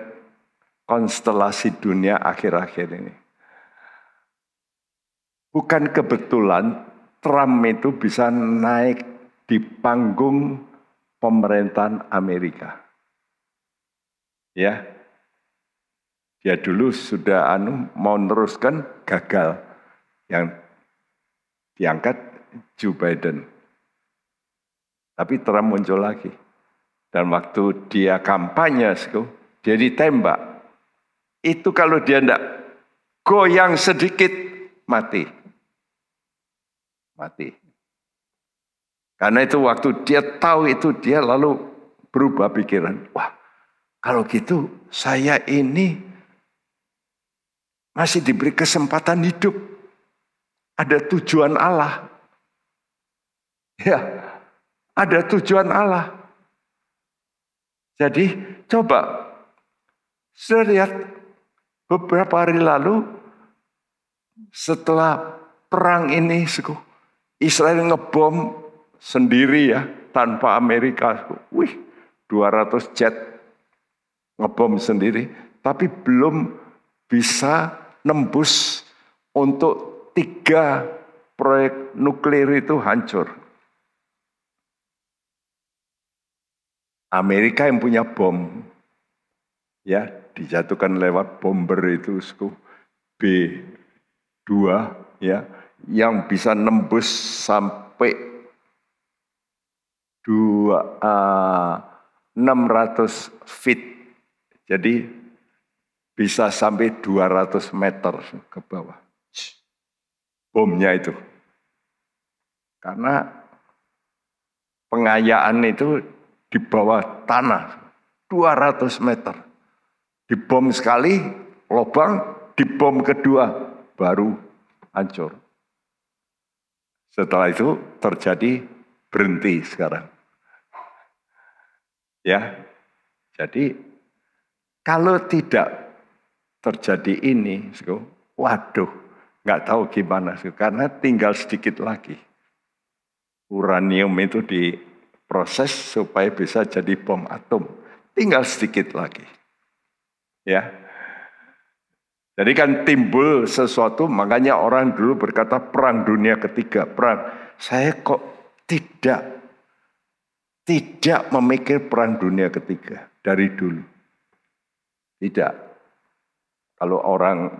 konstelasi dunia akhir-akhir ini. Bukan kebetulan Trump itu bisa naik di panggung pemerintahan Amerika. Ya, dia dulu sudah mau meneruskan, gagal. Yang diangkat Joe Biden. Tapi Trump muncul lagi. Dan waktu dia kampanye, dia ditembak. Itu kalau dia tidak goyang sedikit, mati. Mati. Karena itu waktu dia tahu itu, dia lalu berubah pikiran. Wah, kalau gitu saya ini masih diberi kesempatan hidup. Ada tujuan Allah. Ya, ada tujuan Allah. Jadi coba saya lihat beberapa hari lalu setelah perang ini, Israel ngebom sendiri ya, tanpa Amerika. 200 jet ngebom sendiri, tapi belum bisa nembus untuk 3 proyek nuklir itu hancur. Amerika yang punya bom, ya dijatuhkan lewat bomber itu B-2 ya, yang bisa nembus sampai 600 feet, jadi bisa sampai 200 meter ke bawah. Bomnya itu, karena pengayaan itu di bawah tanah 200 meter. Dibom sekali, lubang, dibom kedua, baru hancur. Setelah itu terjadi berhenti sekarang. Ya, jadi kalau tidak terjadi ini, waduh, nggak tahu gimana, karena tinggal sedikit lagi. Uranium itu diproses supaya bisa jadi bom atom. Tinggal sedikit lagi. Ya. Jadi kan timbul sesuatu, makanya orang dulu berkata perang dunia ketiga, perang. Saya kok tidak memikir perang dunia ketiga dari dulu. Tidak. Kalau orang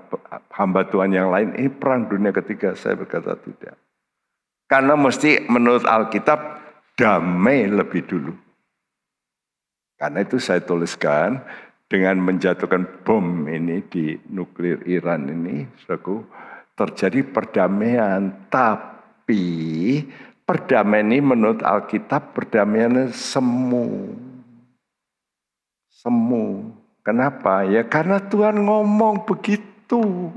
hamba Tuhan yang lain, ini perang dunia ketiga, saya berkata tidak. Karena mesti menurut Alkitab damai lebih dulu. Karena itu saya tuliskan dengan menjatuhkan bom ini di nuklir Iran ini, terjadi perdamaian. Tapi perdamaian ini menurut Alkitab perdamaian semu. Kenapa? Ya karena Tuhan ngomong begitu.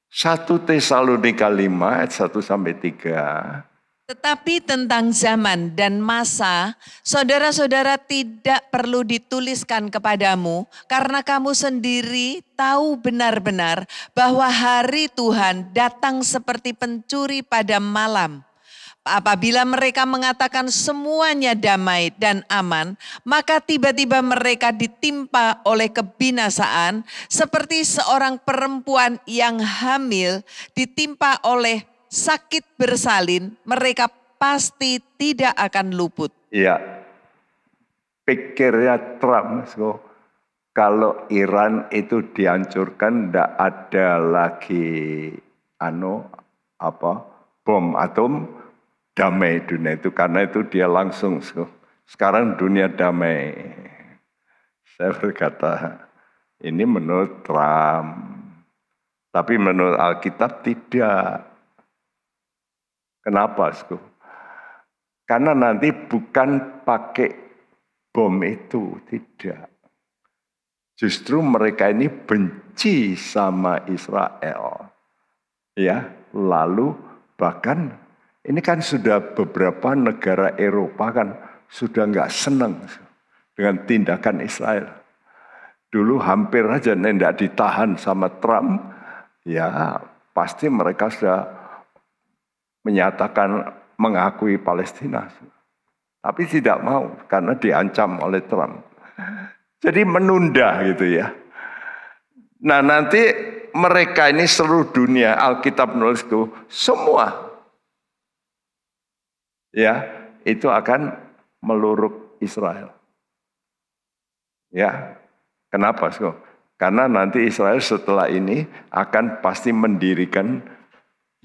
1 Tesalonika 5 ayat 1-3. Tetapi tentang zaman dan masa, saudara-saudara tidak perlu dituliskan kepadamu, karena kamu sendiri tahu benar-benar bahwa hari Tuhan datang seperti pencuri pada malam. Apabila mereka mengatakan semuanya damai dan aman, maka tiba-tiba mereka ditimpa oleh kebinasaan, seperti seorang perempuan yang hamil ditimpa oleh sakit bersalin, mereka pasti tidak akan luput. Ya, pikirnya Trump, kalau Iran itu dihancurkan, tidak ada lagi bom atom, damai dunia itu. Karena itu dia langsung, sekarang dunia damai. Saya berkata, ini menurut Trump. Tapi menurut Alkitab tidak. Kenapa, Karena nanti bukan pakai bom itu, tidak. Justru mereka ini benci sama Israel. Ya, lalu bahkan ini kan sudah beberapa negara Eropa kan sudah nggak senang dengan tindakan Israel. Dulu hampir aja tidak ditahan sama Trump, ya pasti mereka sudah menyatakan mengakui Palestina. Tapi tidak mau karena diancam oleh Trump. Jadi menunda gitu ya. Nah nanti mereka ini seluruh dunia, Alkitab menulisku, semua ya itu akan meluruk Israel. Ya, kenapa? Karena nanti Israel setelah ini akan pasti mendirikan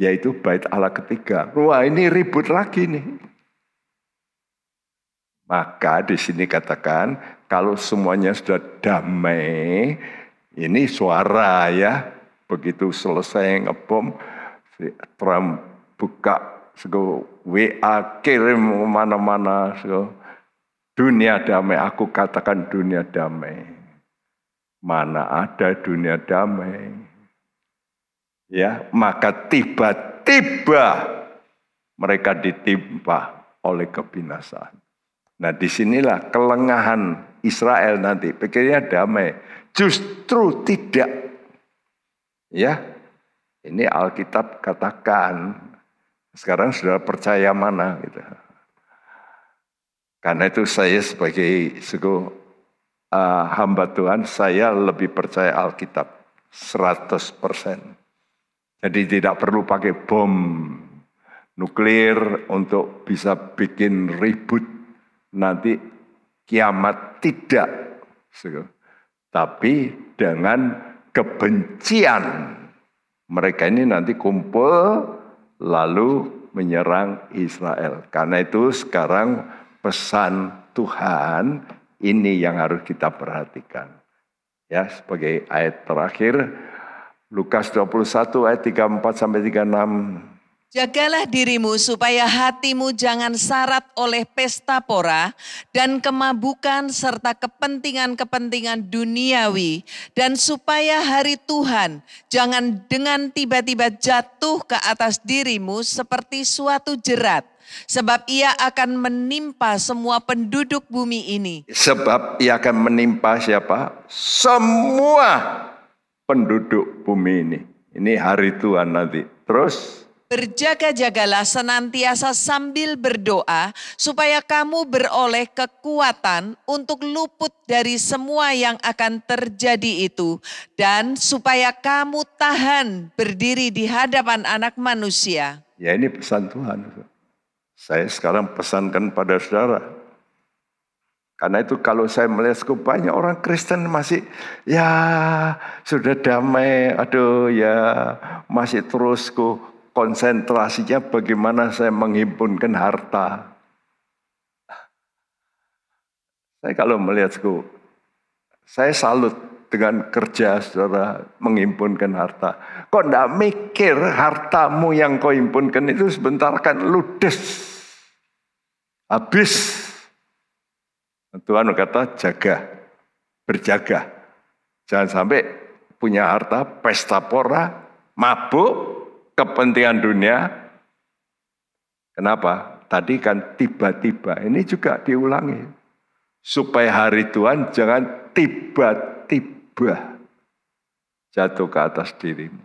yaitu Bait Allah ketiga. Wah, ini ribut lagi nih. Maka di sini katakan kalau semuanya sudah damai, ini suara ya. Begitu selesai ngebom, Trump buka WA kirim kemana-mana. Dunia damai, aku katakan dunia damai. Mana ada dunia damai? Ya, maka tiba-tiba mereka ditimpa oleh kebinasaan. Nah, disinilah kelengahan Israel nanti. Pikirnya damai, justru tidak. Ya, ini Alkitab katakan. Sekarang sudah percaya mana gitu. Karena itu saya sebagai hamba Tuhan, saya lebih percaya Alkitab 100%. Jadi tidak perlu pakai bom nuklir untuk bisa bikin ribut nanti kiamat, tidak. Tapi dengan kebencian mereka ini nanti kumpul lalu menyerang Israel. Karena itu sekarang pesan Tuhan ini yang harus kita perhatikan. Ya, sebagai ayat terakhir Lukas 21 ayat 34-36. Jagalah dirimu supaya hatimu jangan syarat oleh pesta pora dan kemabukan serta kepentingan-kepentingan duniawi, dan supaya hari Tuhan jangan dengan tiba-tiba jatuh ke atas dirimu seperti suatu jerat, sebab ia akan menimpa semua penduduk bumi ini. Sebab ia akan menimpa siapa? Semua penduduk bumi ini. Ini hari Tuhan nanti. Terus berjaga-jagalah senantiasa sambil berdoa, supaya kamu beroleh kekuatan untuk luput dari semua yang akan terjadi itu, dan supaya kamu tahan berdiri di hadapan Anak Manusia. Ya, ini pesan Tuhan. Saya sekarang pesankan pada saudara. Karena itu kalau saya melihat banyak orang Kristen masih ya sudah damai, aduh ya masih terus konsentrasinya bagaimana saya menghimpunkan harta. Saya kalau melihat saya salut dengan kerja saudara menghimpun harta. Kok enggak mikir hartamu yang kau himpunkan itu sebentar kan ludes. Habis. Tuhan kata jaga, berjaga. Jangan sampai punya harta, pesta pora, mabuk, kepentingan dunia. Kenapa? Tadi kan tiba-tiba, ini juga diulangi. Supaya hari Tuhan jangan tiba-tiba jatuh ke atas dirimu.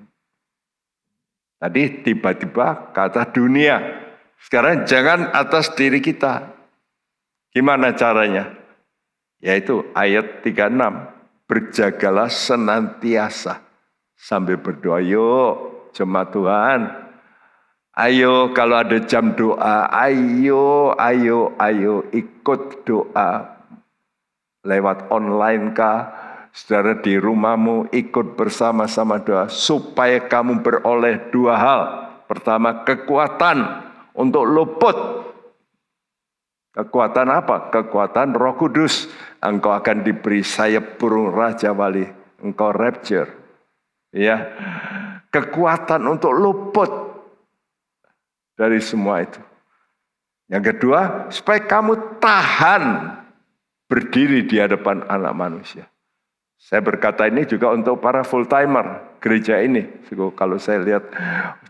Tadi tiba-tiba ke atas dunia. Sekarang jangan atas diri kita. Gimana caranya? Yaitu ayat 36. Berjagalah senantiasa sambil berdoa. Yuk jemaat Tuhan. Ayo kalau ada jam doa, ayo ikut doa. Lewat online kah, saudara di rumahmu ikut bersama-sama doa. Supaya kamu beroleh dua hal. Pertama, kekuatan untuk luput. Kekuatan apa? Kekuatan Roh Kudus. Engkau akan diberi sayap burung Raja Wali. Engkau rapture. Ya, kekuatan untuk luput dari semua itu. Yang kedua, supaya kamu tahan berdiri di hadapan anak manusia. Saya berkata ini juga untuk para full timer gereja ini. Kalau saya lihat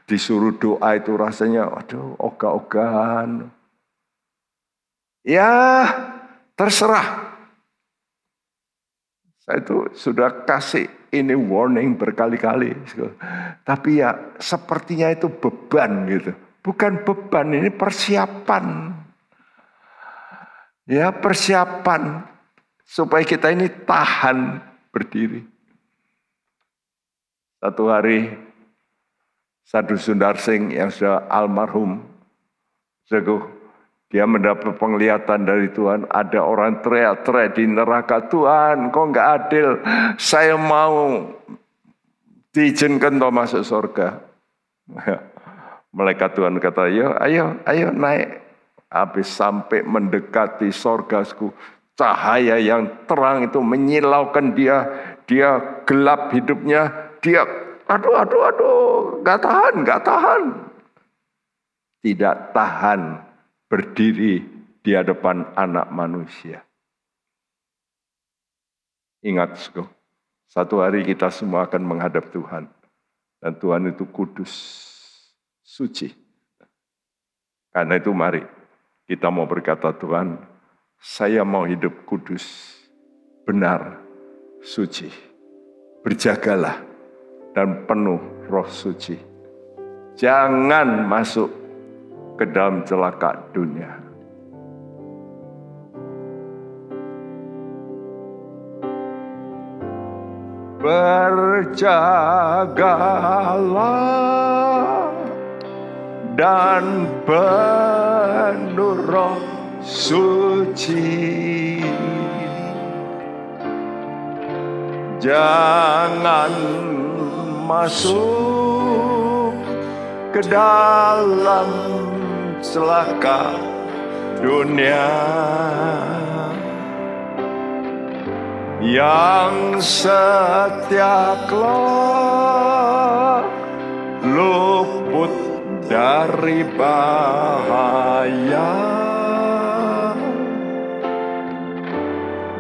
disuruh doa itu rasanya, aduh, ogah-ogahan. Ya, terserah. Saya itu sudah kasih ini warning berkali-kali. Tapi ya sepertinya itu beban gitu. Bukan beban, ini persiapan. Ya, persiapan supaya kita ini tahan berdiri. Satu hari Sadhu Sundarsing yang sudah almarhum, dia mendapat penglihatan dari Tuhan. Ada orang teriak-teriak di neraka, Tuhan kok nggak adil, saya mau diizinkan toh masuk surga. Malaikat Tuhan kata, ayo naik. Habis sampai mendekati sorgasku, cahaya yang terang itu menyilaukan dia gelap hidupnya, dia aduh, gak tahan. Tidak tahan berdiri di hadapan anak manusia. Ingat, satu hari kita semua akan menghadap Tuhan. Dan Tuhan itu kudus, suci. Karena itu mari kita mau berkata, Tuhan, saya mau hidup kudus, benar, suci. Berjagalah dan penuh Roh Suci. Jangan masuk ke dalam celaka dunia. Berjagalah dan penuh Roh Suci. Jangan masuk ke dalam celaka dunia yang setiap kelak luput dari bahaya.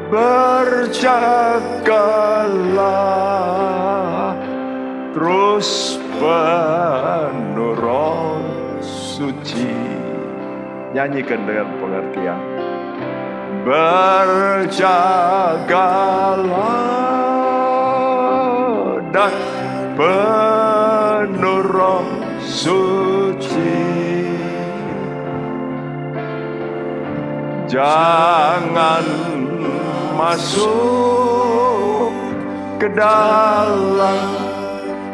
Berjagalah terus penuh Roh Suci. Nyanyikan dengan pengertian. Berjagalah dan penuh Roh Suci. Jangan masuk ke dalam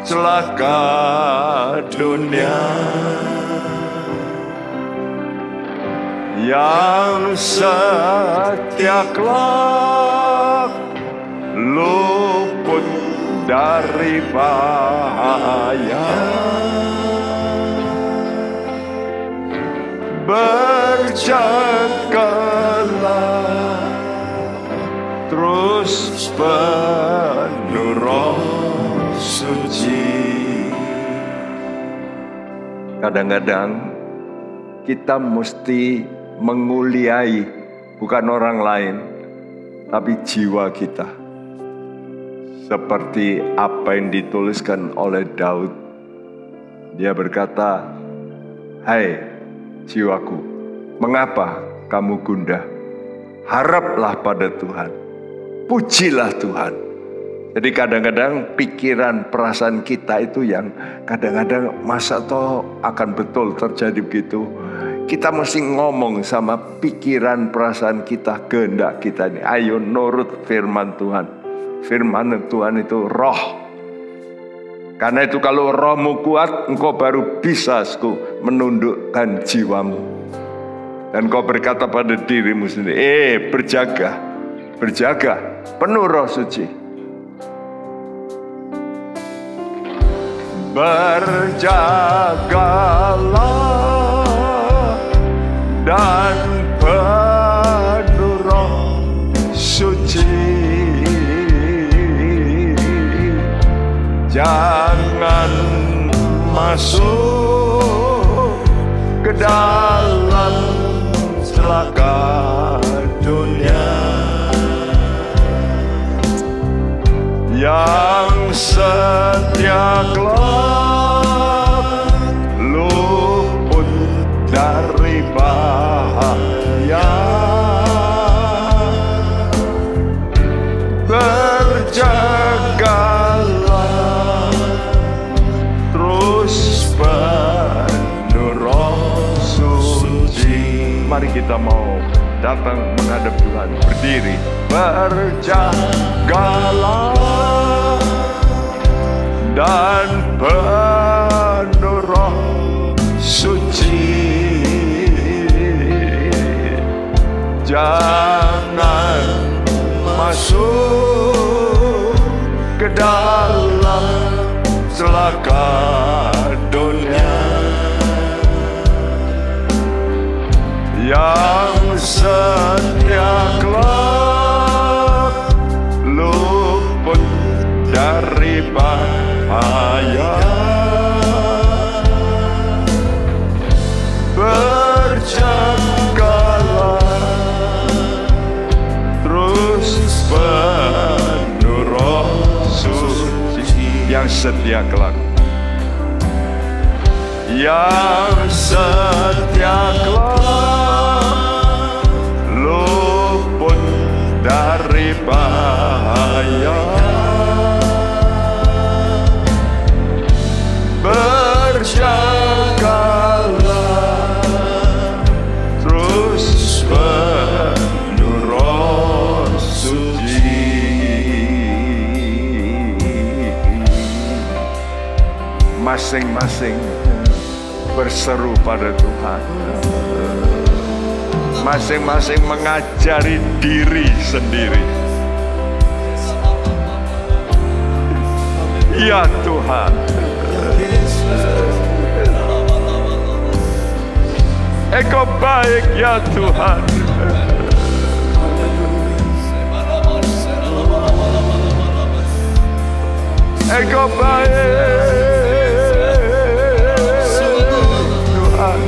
celaka dunia yang setiap kelak luput dari bahaya. Berjagalah terus penuh Roh Suci. Kadang-kadang kita mesti menguliai bukan orang lain, tapi jiwa kita. Seperti apa yang dituliskan oleh Daud. Dia berkata, hai jiwaku, mengapa kamu gundah? Haraplah pada Tuhan, pujilah Tuhan. Jadi kadang-kadang pikiran perasaan kita itu yang kadang-kadang masa toh akan betul terjadi begitu. Kita mesti ngomong sama pikiran perasaan kita, kehendak kita ini. Ayo nurut firman Tuhan. Firman Tuhan itu roh. Karena itu kalau rohmu kuat, engkau baru bisa menundukkan jiwamu. Dan kau berkata pada dirimu sendiri, berjaga, berjaga, penuh Roh Suci. Berjagalah dan penuh Roh Suci. Jangan masuk ke dalam celaka dunia yang setia kelak luput dari bahaya. Berjagalah terus penuh Roh Suci. Mari kita mau datang menghadap Tuhan, berdiri. Berjagalah dan penuh Roh Suci. Jangan masuk ke dalam celaka dunia yang setia kelak luput dari bahaya. Berjagalah terus penuh Roh Suci yang setia kelak, yang setia kelak luput dari bahaya. Berjagalah terus penuh Roh Suci. Masing-masing berseru pada Tuhan. Masing-masing mengajari diri sendiri. Ya Tuhan, Engkau baik ya Tuhan. Engkau baik Tuhan.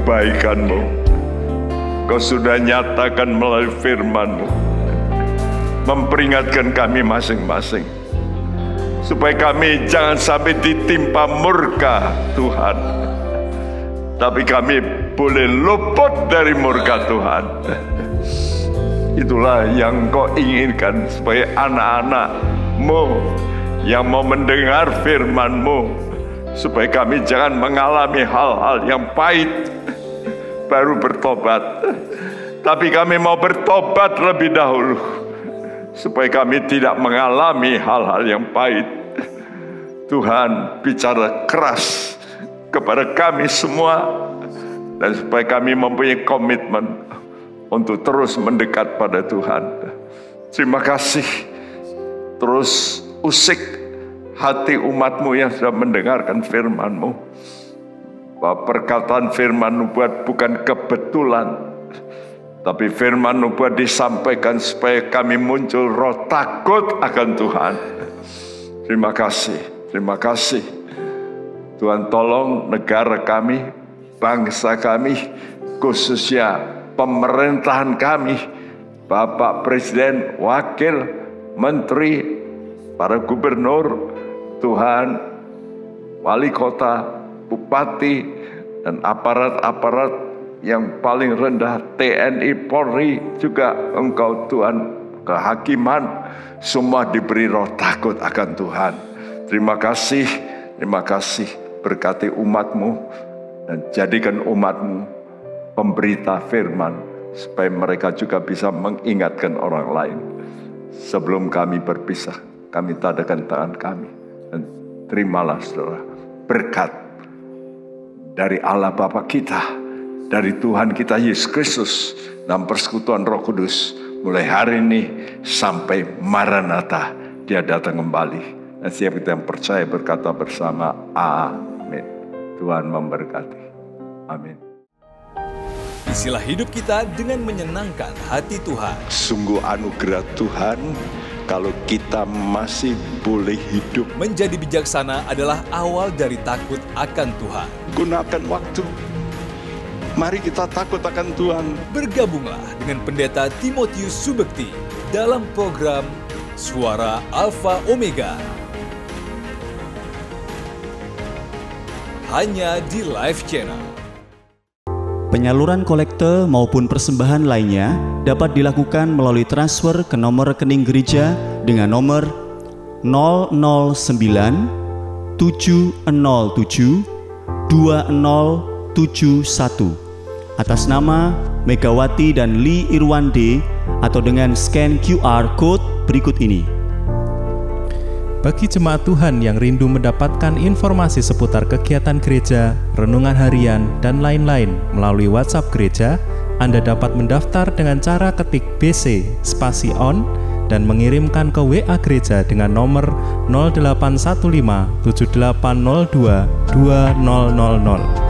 kebaikan-Mu. Kau sudah nyatakan melalui firman-Mu, memperingatkan kami masing-masing, supaya kami jangan sampai ditimpa murka Tuhan, tapi kami boleh luput dari murka Tuhan. Itulah yang Kau inginkan, supaya anak-anak-Mu yang mau mendengar firman-Mu, supaya kami jangan mengalami hal-hal yang pahit baru bertobat, tapi kami mau bertobat lebih dahulu, supaya kami tidak mengalami hal-hal yang pahit. Tuhan, bicara keras kepada kami semua, dan supaya kami mempunyai komitmen untuk terus mendekat pada Tuhan. Terima kasih. Terus usik hati umat-Mu yang sudah mendengarkan firman-Mu, bahwa perkataan firman nubuat bukan kebetulan, tapi firman nubuat disampaikan supaya kami muncul roh takut akan Tuhan. Terima kasih, terima kasih. Tuhan, tolong negara kami, bangsa kami, khususnya pemerintahan kami, Bapak Presiden, Wakil, Menteri, para gubernur, Tuhan, wali kota, bupati, dan aparat-aparat yang paling rendah, TNI, Polri, juga Engkau Tuhan, kehakiman, semua diberi roh takut akan Tuhan. Terima kasih, berkati umat-Mu, dan jadikan umat-Mu pemberita firman, supaya mereka juga bisa mengingatkan orang lain. Sebelum kami berpisah, kami tadakan tangan kami, dan terimalah saudara berkat dari Allah Bapa kita, dari Tuhan kita Yesus Kristus, dan persekutuan Roh Kudus, mulai hari ini sampai Maranatha, Dia datang kembali. Dan siap kita yang percaya berkata bersama, amin. Tuhan memberkati. Amin. Isilah hidup kita dengan menyenangkan hati Tuhan. Sungguh anugerah Tuhan kalau kita masih boleh hidup. Menjadi bijaksana adalah awal dari takut akan Tuhan. Gunakan waktu. Mari kita takut akan Tuhan. Bergabunglah dengan Pendeta Timotius Subekti dalam program Suara Alfa Omega. Hanya di Live Channel. Penyaluran kolekte maupun persembahan lainnya dapat dilakukan melalui transfer ke nomor rekening gereja dengan nomor 009 707 2071 atas nama Megawati dan Lee Irwande, atau dengan scan QR Code berikut ini. Bagi jemaat Tuhan yang rindu mendapatkan informasi seputar kegiatan gereja, renungan harian, dan lain-lain melalui WhatsApp gereja, Anda dapat mendaftar dengan cara ketik BC spasi on dan mengirimkan ke WA gereja dengan nomor 0815 7802 2000.